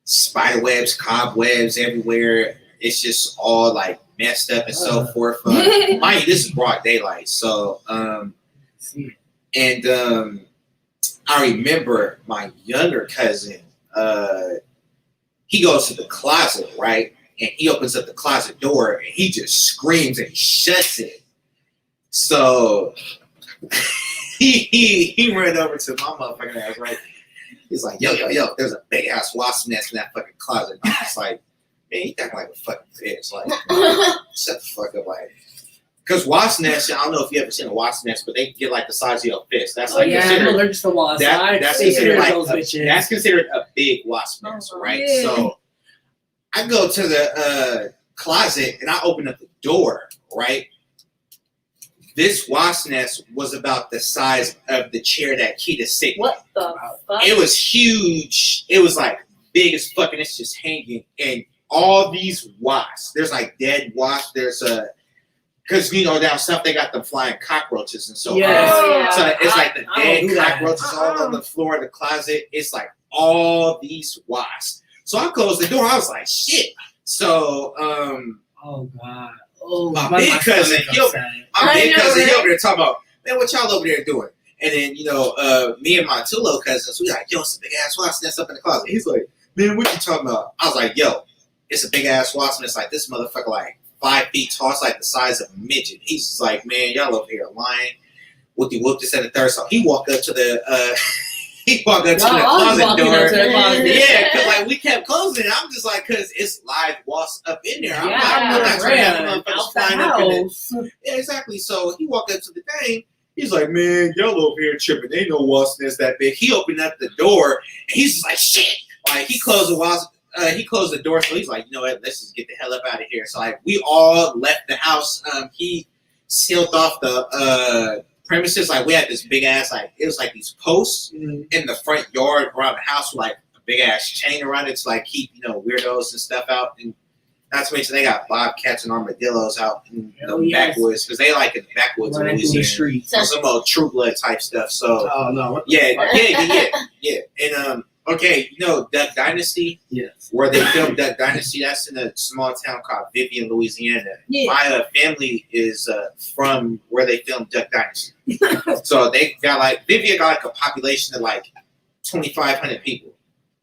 spider webs, cobwebs everywhere. It's just all like messed up and so forth. Mind you, this is broad daylight. So, I remember my younger cousin, he goes to the closet, right? And he opens up the closet door and he just screams and shuts it. So he ran over to my motherfucking ass, right? He's like, yo, there's a big ass wasp nest in that fucking closet. And I'm just like, man, you acting like a fucking bitch. Like, shut the fuck up. Like, because wasp nests, I don't know if you ever seen a wasp nest, but they get like the size of your fist. That's like I'm allergic to wasps. That's considered like that's considered a big wasp nest, right? Yeah. So I go to the closet and I open up the door, right? This wasp nest was about the size of the chair that Keita's sitting. What the fuck? It was huge. It was like big as fuck, and it's just hanging. And all these wasps, there's like dead wasps. There's because you know down south they got them flying cockroaches and so on. Yes. So it's like the I dead don't do that. cockroaches all on the floor of the closet. It's like all these wasps. So I closed the door. I was like, shit. So Oh God. Oh, my big cousin, he over there talking about, man, what y'all over there doing? And then, you know, me and my two little cousins, we like, yo, it's a big ass wasp nest up in the closet. He's like, man, what you talking about? I was like, yo, it's a big ass wasp nest. Like, this motherfucker, like, 5 feet tall. It's like the size of a midget. He's just like, man, y'all over here lying. Whoop this and the third. So he walked up to the closet door. Yeah, because like we kept closing it. I'm just like, because it's live wasps up in there. I'm not trying to have motherfuckers flying up in it. Yeah, exactly. So he walked up to the thing. He's like, man, y'all over here tripping. Ain't no wasp nest that big. He opened up the door and he's just like, shit. Like he closed the wasp. He closed the door, so he's like, you know what? Let's just get the hell up out of here. So like, we all left the house. He sealed off the premises. Like we had this big ass, like it was like these posts in the front yard around the house with like a big ass chain around it to like keep, you know, weirdos and stuff out. And not to mention they got bobcats and armadillos out in the backwoods because they like in the backwoods of Louisiana. So some old True Blood type stuff. So yeah. And okay, you know Duck Dynasty? Yes. Where they filmed Duck Dynasty, that's in a small town called Vivian, Louisiana. Yeah. My family is from where they filmed Duck Dynasty. So they got like, Vivian got like a population of like 2,500 people.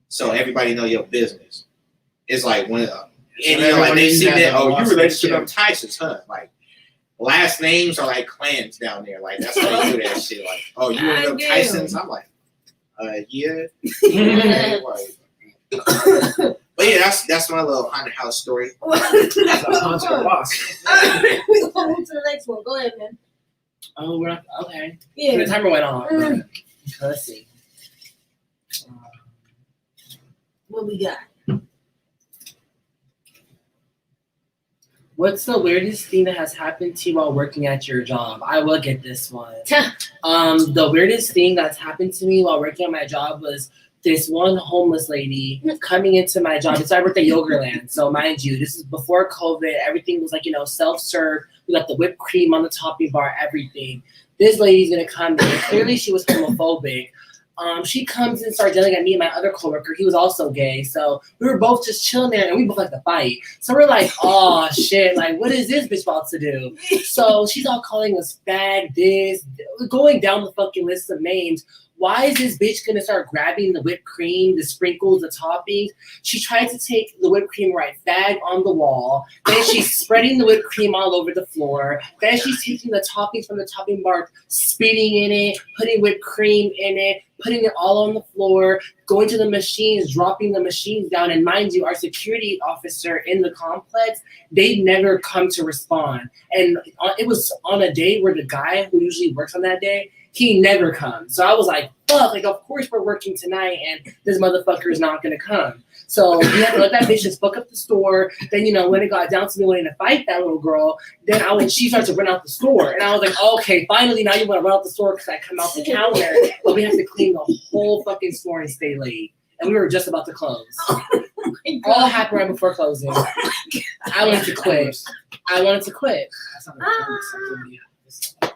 So everybody know your business. It's like one of the, and you know, like they see that, oh, you related to them Tysons, huh? Like, last names are like clans down there. Like, that's how they do that shit. Like, oh, you one of them Tysons? I'm like, yeah. But yeah, that's my little haunted house story. That's a haunted wasp. We'll move to the next one. Go ahead, man. Oh, we're not, okay. Yeah. The timer went on. Let's see. What we got? What's the weirdest thing that has happened to you while working at your job? I will get this one. The weirdest thing that's happened to me while working at my job was this one homeless lady coming into my job. So I worked at Yogurtland. So mind you, this is before COVID. Everything was like, self-serve. We got the whipped cream on the topping bar, everything. This lady's gonna come in. Clearly she was homophobic. She comes and starts yelling at me and my other coworker. He was also gay. So we were both just chilling there and we both like to fight. So we're like, oh shit, like what is this bitch about to do? So she's all calling us fag, this, going down the fucking list of names. Why is this bitch gonna start grabbing the whipped cream, the sprinkles, the toppings? She tried to take the whipped cream, right, fag on the wall. Then she's spreading the whipped cream all over the floor. Then she's taking the toppings from the topping bar, spitting in it, putting whipped cream in it, putting it all on the floor, going to the machines, dropping the machines down. And mind you, our security officer in the complex, they never come to respond. And it was on a day where the guy who usually works on that day, he never comes. So I was like, fuck, like, of course we're working tonight and this motherfucker is not gonna come. So we had to let that bitch just fuck up the store. Then, when it got down to me wanting to fight that little girl, then she started to run out the store. And I was like, okay, finally now you want to run out the store because I come out the counter, but we have to clean the whole fucking store and stay late. And we were just about to close. All happened right before closing. I wanted to quit.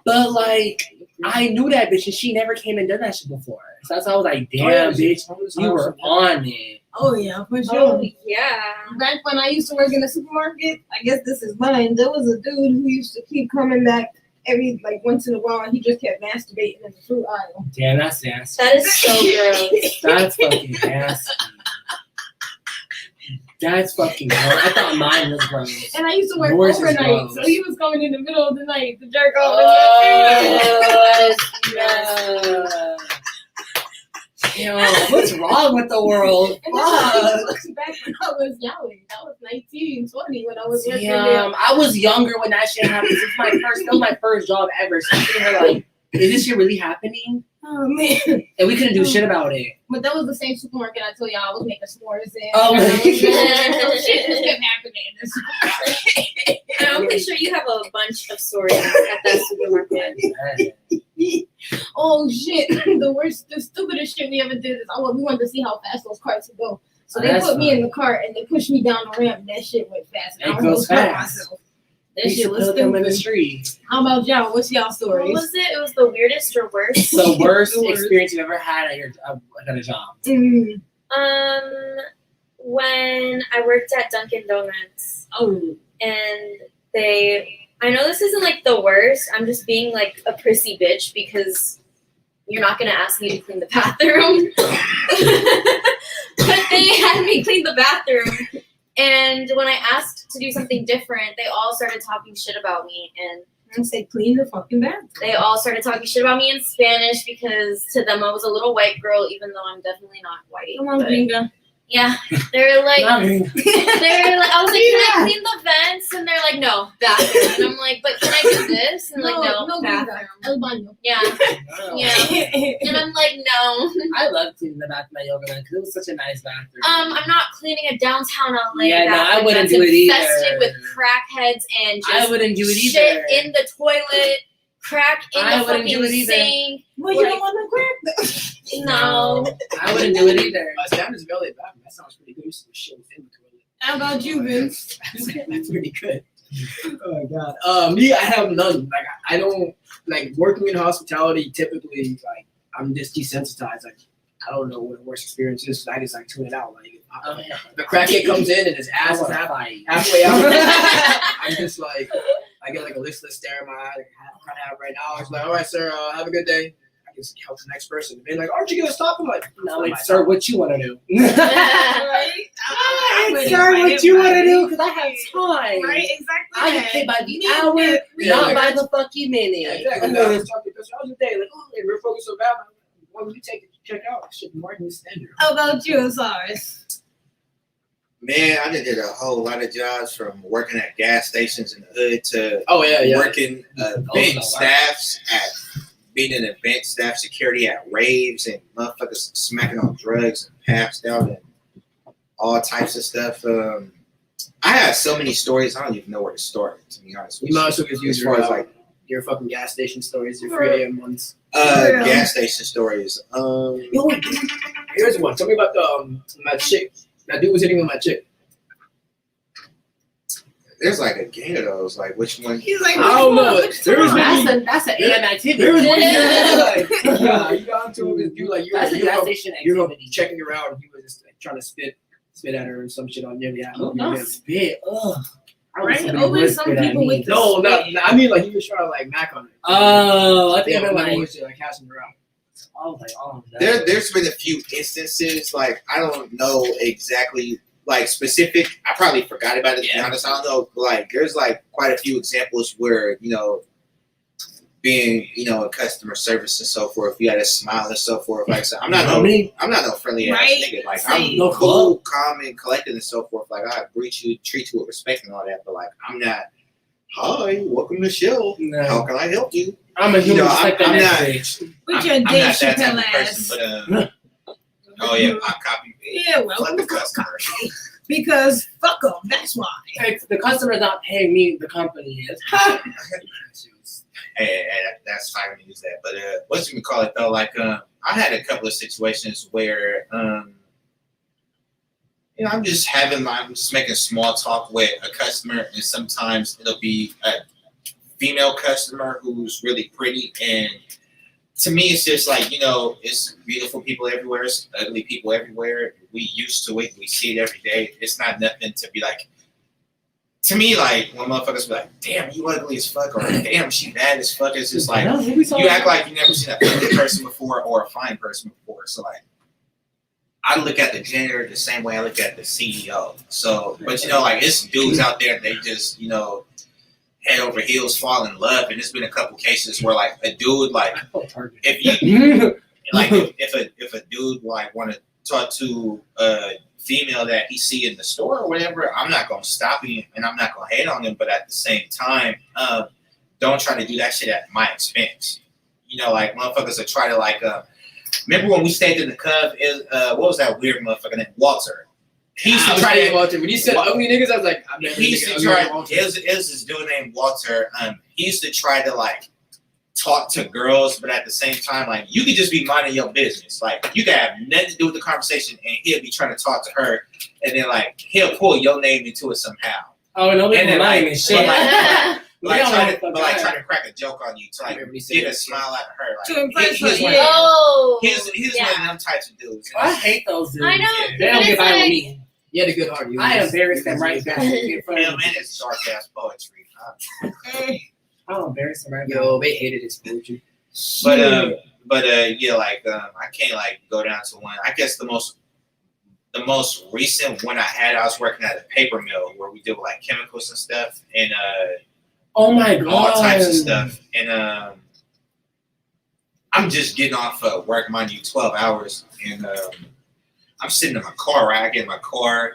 But like, I knew that bitch and she never came and done that shit before. So that's why I was like, damn, bitch, you were on it. Oh yeah, for sure. Oh, yeah. Back when I used to work in the supermarket, I guess this is mine. There was a dude who used to keep coming back every once in a while, and he just kept masturbating in the fruit aisle. Damn, that's nasty. That is so gross. That's fucking nasty. That's fucking gross. I thought mine was gross. And I used to work Yours is overnight, gross. so he was coming in the middle of the night to jerk off. Yo, what's wrong with the world? And Fuck. this was back when I was young. I was 19, 20 when I was working there. Damn, I was younger when that shit happened. That was my first job ever. So I'm sitting here like, is this shit really happening? Oh man! And we couldn't do shit about it. But that was the same supermarket I told y'all I was making s'mores in. Oh my God. Shit just kept happening in this supermarket. I'm pretty sure you have a bunch of stories at that supermarket. Oh shit! The stupidest shit we ever did is we wanted to see how fast those carts would go. So they put me in the cart and they pushed me down the ramp. And that shit went fast. It goes fast. That shit was them in the stupid. street. How about y'all? What's y'all What stories? was it? It was the weirdest or worst? The worst experience you've ever had at a job. Mm. When I worked at Dunkin' Donuts, Oh. and I know this isn't the worst. I'm just being a prissy bitch because you're not gonna ask me to clean the bathroom. But they had me clean the bathroom. And when I asked to do something different, they all started talking shit about me. And Say clean the fucking bathroom. they all started talking shit about me in Spanish because to them I was a little white girl, even though I'm definitely not white. Come on, But gringa. yeah, they're like, Not me. I was like, can I clean the vents? And they're like, no, bathroom. And I'm like, but can I do this? And no, no, bathroom. El baño. Yeah, yeah. And I'm like, no. I love cleaning the bathroom at Yogurtland because it was such a nice bathroom. I'm not cleaning a downtown LA Yeah, no, I bathroom wouldn't that's do it either. infested with crackheads and just I wouldn't do it shit either. in the toilet, crack in I the wouldn't do fucking it either. sink. Well, you don't want to crack No. I wouldn't do it either. Standards Valley bathroom. That sounds pretty good. You see the shit within the toilet. How about you, Vince? That's pretty good. Oh my god. Me, I have none. I don't working in hospitality. Typically, I'm just desensitized. I don't know what the worst experience is. I just tune it out. The crackhead comes in and his ass is halfway out. I'm just I get a listless stare in my eye. I have right now. It's all right, sir. Have a good day. I can help the next person. They're like, aren't you gonna stop? I'm like, No, wait, sir, what you want to do? Right? Sir, what you want to do? Because I have time. Right, exactly. I get paid by the hour, not by the fucking minute. yeah, exactly. I was talking to how's your day? We're focused so bad. Why would you take it? Check out. Shit, Martin Standard. How about you, Cyrus? Man, I did a whole lot of jobs from working at gas stations in the hood to working event staffs at being an event staff security at raves and motherfuckers smacking on drugs and passed out and all types of stuff. I have so many stories. I don't even know where to start. To be honest with You you, might as well just use as far as your fucking gas station stories, your 3 a.m. ones. Yeah. gas station stories. Yo, wait, here's one. Tell me about the my chick. That dude was hitting on my chick. There's like a gang of those. Like which one? He's like, I don't know. which There was one? That's an AM activity. There was one Yeah. like, yeah, you got into it with dude like That's a gas station you're activity. checking her out, and he was just like, trying to spit at her and some shit on nearly at Oh, not spit. Ugh. I wish Right? somebody Always would some spit at people me. with the No, not. spit. I mean, like he was trying to like mac on her. Oh, I think Yeah, I like like. he was like casting her out. I was like, oh no. There's been a few instances. Like I don't know exactly. Like specific, I probably forgot about it. To be honest, I don't know. Like, there's like quite a few examples where being in customer service and so forth, you got to smile and so forth. Like, so I'm not no friendly ass Right. nigga. Like, Same. I'm No cool, calm, and collected and so forth. Like, I treat you with respect and all that. But like, I'm not. Hi, welcome to the show. No. How can I help you? I'm a human just I'm- like the I'm next not- bitch. With your I'm Dave not that type Chappelle of person. ass. But oh yeah, I copy. Yeah, well, Fuck the customer. because fuck them. That's why. If the customer's not paying me, the company is. Hey, that's fine to use that. But what you call it though? Like, I had a couple of situations where, I'm just making small talk with a customer, and sometimes it'll be a female customer who's really pretty, and to me, it's just like it's beautiful people everywhere, it's ugly people everywhere. We used to it, we see it every day. It's not nothing to be like. To me, like when motherfuckers be like, "Damn, you ugly as fuck," or "Damn, she bad as fuck," it's just like you act like you never seen a ugly person before or a fine person before. So like, I look at the gender the same way I look at the CEO. So, but like it's dudes out there, they just head over heels fall in love, and there's been a couple cases where like a dude like if you like if a dude like want to talk to a female that he see in the store or whatever, I'm not gonna stop him and I'm not gonna hate on him, but at the same time, don't try to do that shit at my expense. Like motherfuckers will try to like remember when we stayed in the Cub, what was that weird motherfucker named Walter? He used to try to Walter. When you said ugly niggas, I was like, I've never he used to ugly try. Walter. It was this dude named Walter. He used to try to like talk to girls, but at the same time, like you could just be minding your business. Like you could have nothing to do with the conversation, and he'll be trying to talk to her, and then like he'll pull your name into it somehow. Oh, no, And then lying like, and shit. trying to crack a joke on you to like Remember he said get a that. smile out of her. Like, To impress he- he's her, one yeah. of- Oh. He's Yeah. one of them types of dudes. I hate those dudes. I know. They don't but get it's by with like- me. You had a good heart. You I was- embarrass you them was- right back. in front Him of and me. his dark ass poetry. I'll embarrass them right back. Yo, they hated his poetry. But yeah, like I can't like go down to one. I guess the most recent one I had, I was working at a paper mill where we did with like chemicals and stuff, and Oh my god. all types of stuff. And I'm just getting off work, mind you, 12 hours, and I'm sitting in my car, right? I get in my car,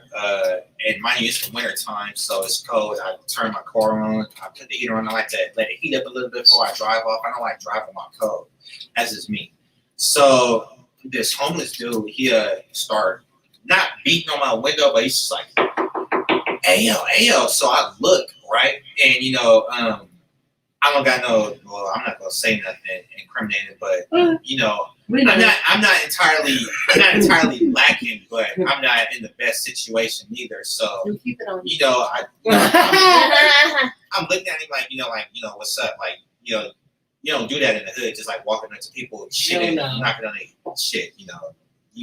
and mind you, it's the winter time, so it's cold. I turn my car on, I put the heater on. I like to let it heat up a little bit before I drive off. I don't like driving my cold. That's just me. So this homeless dude, he started not beating on my window, but he's just like, hey yo. So I look, right? And I don't got I'm not gonna say nothing incriminating, but I'm not entirely lacking, but I'm not in the best situation either. So You keep it on. I'm looking at him like, what's up? Like, you don't do that in the hood, just like walking up to people and shit and No. knocking on their shit, You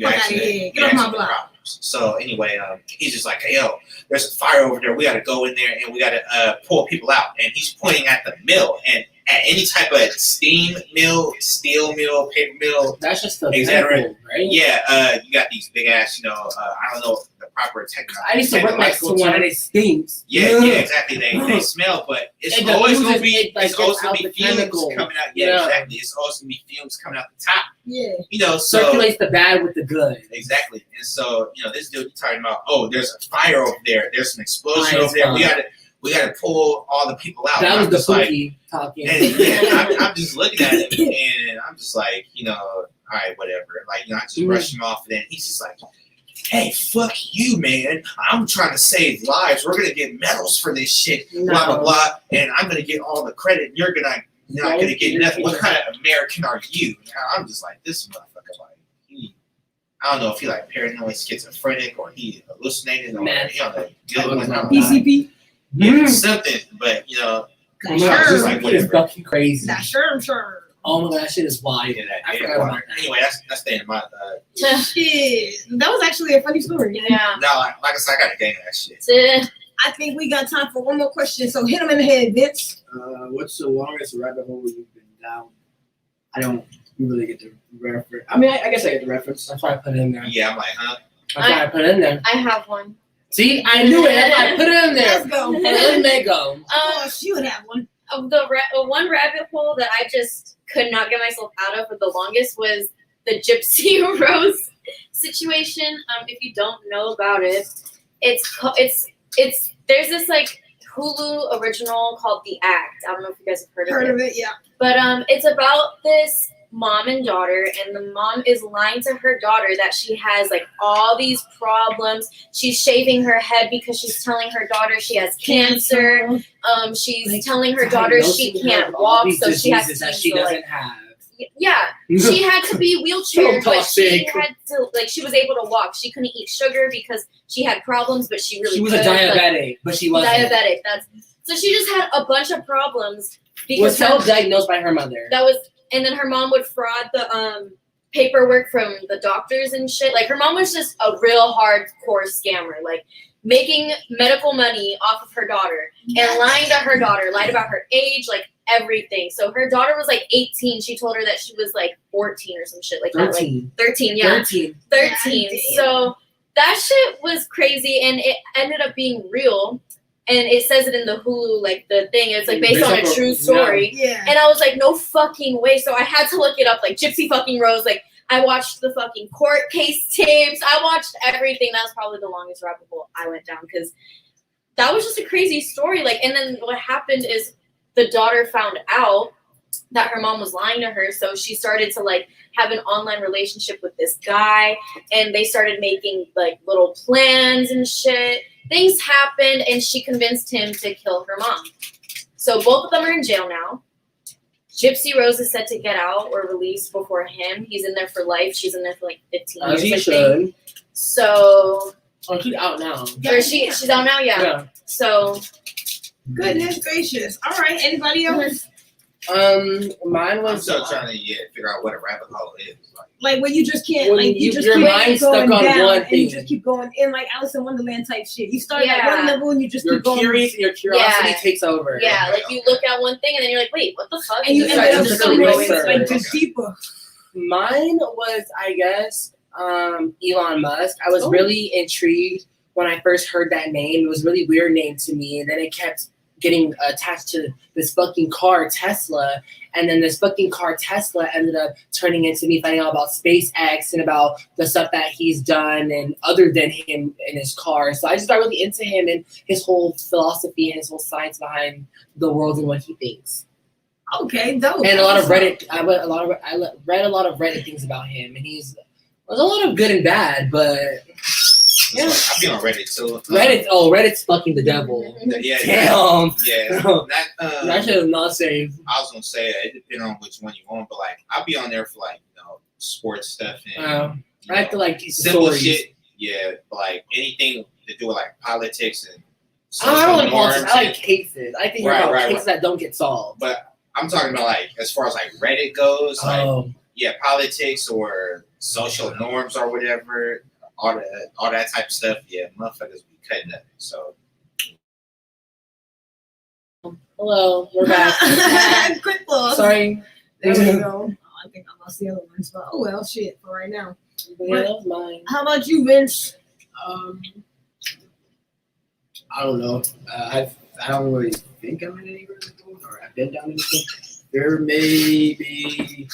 Fuck actually, outta here. you Get off my actually block. problems. So anyway, he's just like, hey yo, there's a fire over there. We gotta go in there and we gotta pull people out. And he's pointing at the mill, and at any type of steam mill, steel mill, paper mill, That's just the Exactly. chemical, right? yeah, you got these big ass, I don't know the proper technical. I used to work next to technological one and term. it stinks. Yeah, exactly. They smell, but it's It always diffuses gonna be it, like, it's always gets gonna out be the fumes chemical. coming out. Yeah. Yeah, exactly. It's always gonna be fumes coming out the top. Yeah. So Circulates the bad with the good. exactly. And so this dude talking about, oh, there's a fire over there. There's an explosion Fire over there. spot. We gotta pull all the people out. That And was I'm the just like, Pookie talking. and yeah, I'm just looking at him, and I'm just like, all right, whatever. Like, I just brush him off, and then he's just like, hey, fuck you, man. I'm trying to save lives. We're gonna get medals for this shit. Blah blah blah. And I'm gonna get all the credit. And you're not gonna get nothing. What kind of American are you? And I'm just like, this motherfucker, like, I don't know if he like paranoid schizophrenic or he hallucinated or PCP. Yeah, something. But you know, Sure. like It's whatever. fucking crazy. That sure. Oh my god, that shit is wild. Yeah, I that forgot about that. Anyway, that's the end of my. Shit. That was actually a funny story. Yeah. No, like I said, I got a game of that shit. I think we got time for one more question. So hit him in the head, Vince. What's the longest rabbit hole you've been down? I don't really get the reference. I mean, I guess I get the reference. That's why I put it in there. Yeah, I'm like, huh? That's why I put it in there. I have one. See, I knew it. That's why I put it in there. Let's go. Let me go. Oh, she would have one. One rabbit hole that I just could not get myself out of for the longest was the Gypsy Rose situation. If you don't know about it, it's there's this like Hulu original called The Act. I don't know if you guys have heard of it. Yeah. But it's about this mom and daughter, and the mom is lying to her daughter that she has like all these problems. She's shaving her head because she's telling her daughter she has cancer. She's Like, telling her daughter she can't walk, so she has to that she doesn't have. yeah, she had to be wheelchair, but she Toxic. had to she was able to walk. She couldn't eat sugar because she had problems, but she really She was a could, diabetic, but she wasn't. diabetic. So she just had a bunch of problems Was because self-diagnosed by her mother. and then her mom would fraud the paperwork from the doctors and shit. Like her mom was just a real hardcore scammer, like making medical money off of her daughter and lying to her daughter, lied about her age, like everything. So her daughter was like 18. She told her that she was like 14 or some shit like that. Like 13. 13, yeah. 13. 13. God damn. So that shit was crazy, and it ended up being real. And it says it in the Hulu, like the thing. It's like based on a true story. Yeah. And I was like, no fucking way. So I had to look it up, like Gypsy fucking Rose. Like I watched the fucking court case tapes. I watched everything. That was probably the longest rabbit hole I went down because that was just a crazy story. Like, and then what happened is the daughter found out that her mom was lying to her, so she started to like have an online relationship with this guy, and they started making like little plans and shit. Things happened, and she convinced him to kill her mom. So both of them are in jail now. Gypsy Rose is set to get out or released before him. He's in there for life. She's in there for like 15 years. As he I think. should. So, Oh, she's out now. or she's out now, yeah. So, Goodness gracious. All right. Anybody else? Mine I'm was. still trying to figure out what a rabbit hole is. Like when you just can't, When like you you- just your keep mind's going stuck on down, one and you thing. just keep going in like Alice in Wonderland type shit. You start Yeah. at one level and you just You're keep going. curious, and your curiosity Yeah. takes over. yeah, like you look at one thing and then you're like, wait, what the fuck? And you just end start up to just really going research. like just deeper. Mine was, I guess, Elon Musk. I was really intrigued when I first heard that name. It was a really weird name to me, and then it kept getting attached to this fucking car, Tesla. And then this fucking car, Tesla, ended up turning into me finding out about SpaceX and about the stuff that he's done and other than him in his car. So I just got really into him and his whole philosophy and his whole science behind the world and what he thinks. Okay, dope. And a lot of Reddit. I read a lot of Reddit things about him, and there's a lot of good and bad, but Yeah, I'll be on Reddit too. Reddit's fucking the devil. Yeah, Damn. yeah. That shit is not safe. I was gonna say it depends on which one you want, but like I'll be on there for like sports stuff and you I have to know, like these simple stories. shit. Yeah, but, like anything to do with like politics and I don't like social norms. politics. I like cases. I think about cases that don't get solved. But I'm talking about like as far as like Reddit goes, like Oh, yeah, politics or social norms or whatever, all that type of stuff. Yeah, motherfuckers be cutting up. So hello, we're back. Quick pause. Sorry. There we go. Oh, I think I lost the other ones, but oh well, shit for right now. Yeah, that was mine. How about you, Vince? I don't know. I don't really think I'm in any rabbit hole, or I've been down anything. There may be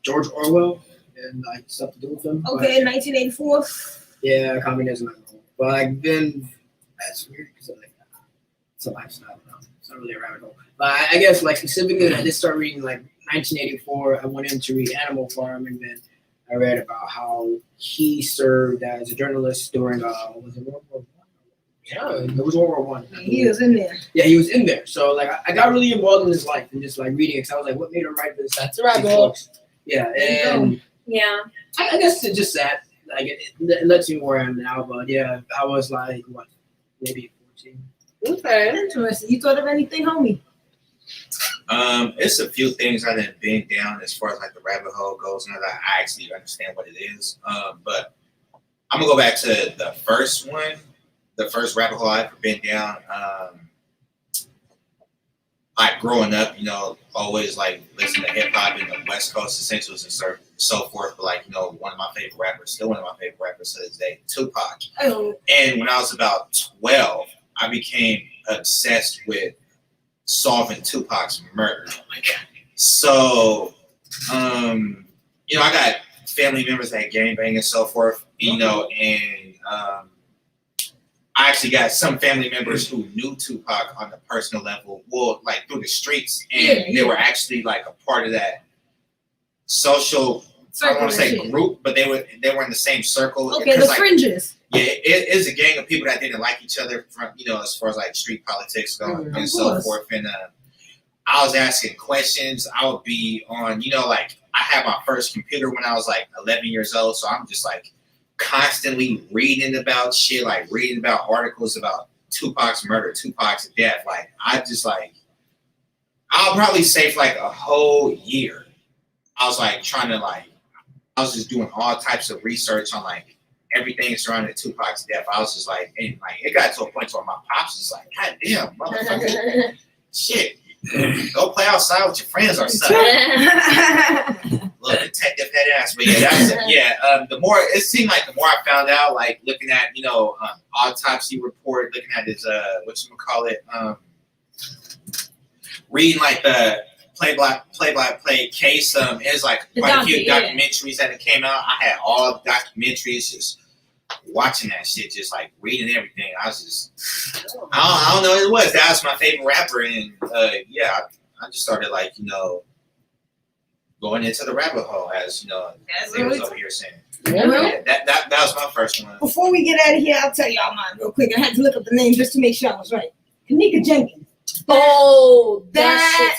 George Orwell and like stuff to do with him. Okay, 1984. But, yeah, communism. I don't know. But like then that's weird because like it's a lifestyle. I don't know. It's not really a rabbit hole. But I guess like specifically, I just started reading like 1984. I went in to read Animal Farm, and then I read about how he served as a journalist during was it World War I? Yeah, it was World War One. He was in there. Yeah, he was in there. So like I got really involved in his life and just like reading it. Cause I was like, what made him write this? That's a rabbit these hole. books? Yeah, There you and Yeah. I guess it's just that. Like it lets me where I am now. But yeah, I was like what, maybe 14. Okay. Interesting. You thought of anything, homie? It's a few things I didn't been down as far as like the rabbit hole goes, and that I actually understand what it is. But I'm gonna go back to the first one, the first rabbit hole I ever been down. Like growing up, you know, always like listening to hip hop in the West Coast essentials and so forth. But like, you know, one of my favorite rappers, still one of my favorite rappers to this day, Tupac. Oh, And when I was about 12, I became obsessed with solving Tupac's murder. Oh my God. So, you know, I got family members that gangbang and so forth, you know, and I actually got some family members who knew Tupac on the personal level, well, like through the streets, and they were actually like a part of that social, I don't want to say group, but they were in the same circle. okay, the like, fringes. yeah, it is a gang of people that didn't like each other from, you know, as far as like street politics going and so forth. And I was asking questions. I would be on, you know, like I had my first computer when I was like 11 years old. So I'm just like constantly reading about shit, like reading about articles about Tupac's murder, Tupac's death. Like I just like, I'll probably say for like a whole year, I was like trying to like, I was just doing all types of research on like everything surrounding Tupac's death. I was just like, and like it got to a point where my pops was like, God damn, motherfucker, shit, go play outside with your friends or something. Little detective head ass, but yeah, that's it. Yeah. The more it seemed like, the more I found out, like looking at, you know, autopsy report, looking at his whatchamacallit, reading like the play-by-play case. It's like quite a few documentaries that came out. I had all the documentaries, just watching that shit, just like reading everything. I was just, I don't know what it was. That was my favorite rapper, and yeah, I just started like, you know, going into the rabbit hole, as you know, they was over here saying. Yeah, that was my first one. Before we get out of here, I'll tell y'all mine real quick. I had to look up the name just to make sure I was right. Kanika Jenkins. Oh, that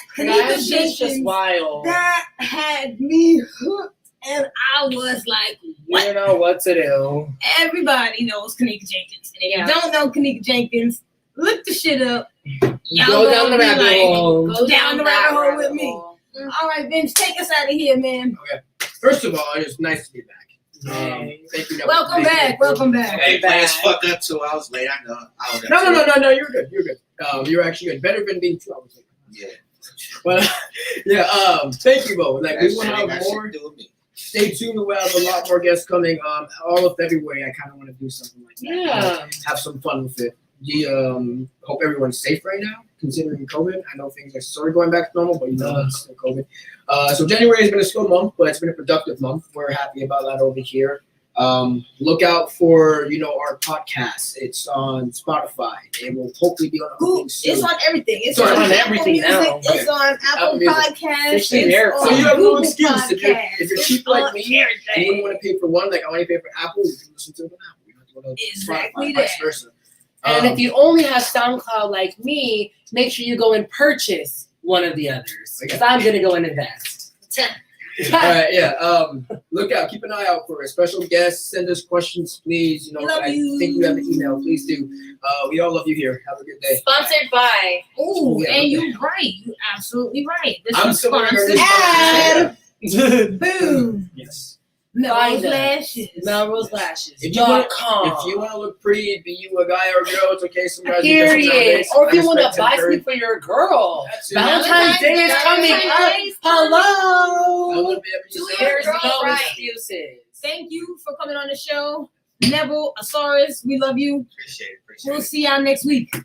shit's just wild. That had me hooked, and I was like, what? You know what to do. Everybody knows Kanika Jenkins. And if you don't know Kanika Jenkins, look the shit up. Y'all Go down the rabbit hole. Go down the rabbit hole with me. All right, Vince, take us out of here, man. Okay. First of all, it's nice to be back. Thank you. Welcome back. Welcome back. Hey, plans fucked up too. I was late. I know. No. You're good. You're good. You're actually good. Better than being 2 hours late. Yeah. But yeah. Thank you, Bo. Like we want to have more. Stay tuned. We'll have a lot more guests coming. All of February, I kind of want to do something like that. Yeah. Have some fun with it. Hope everyone's safe right now, considering COVID. I know things are sort of going back to normal, but you know, it's still COVID. So January has been a slow month, but it's been a productive month. We're happy about that over here. Look out for, you know, our podcast. It's on Spotify. It will hopefully be on Google. It's on everything. It's on everything now. It's on Apple Podcasts. It's on so you have no Google excuse. If you're cheap like me, everything. you wouldn't want to pay for one. Like I only pay for Apple. You can listen to it on Apple. You don't have to go to Exactly Spotify, vice versa. And if you only have SoundCloud like me, make sure you go and purchase one of the others. Because I'm going to go and invest. All right, yeah. Look out. Keep an eye out for a special guest. Send us questions, please. You know, I think you have an email. Please do. We all love you here. Have a good day. Sponsored by. Oh, Yeah, and you're right. You're absolutely right. This I'm is still gonna sponsored. Ad. Boom. Yes. Melrose Lashes. Melrose Lashes. If you want to look pretty, be you a guy or a girl, it's okay. Some guys Period. Or if you want to buy something for your girl. Valentine's Day is coming up. Hello. There's no excuses. Thank you for coming on the show. Neville, Asaurus, we love you. Appreciate it. We'll see y'all next week.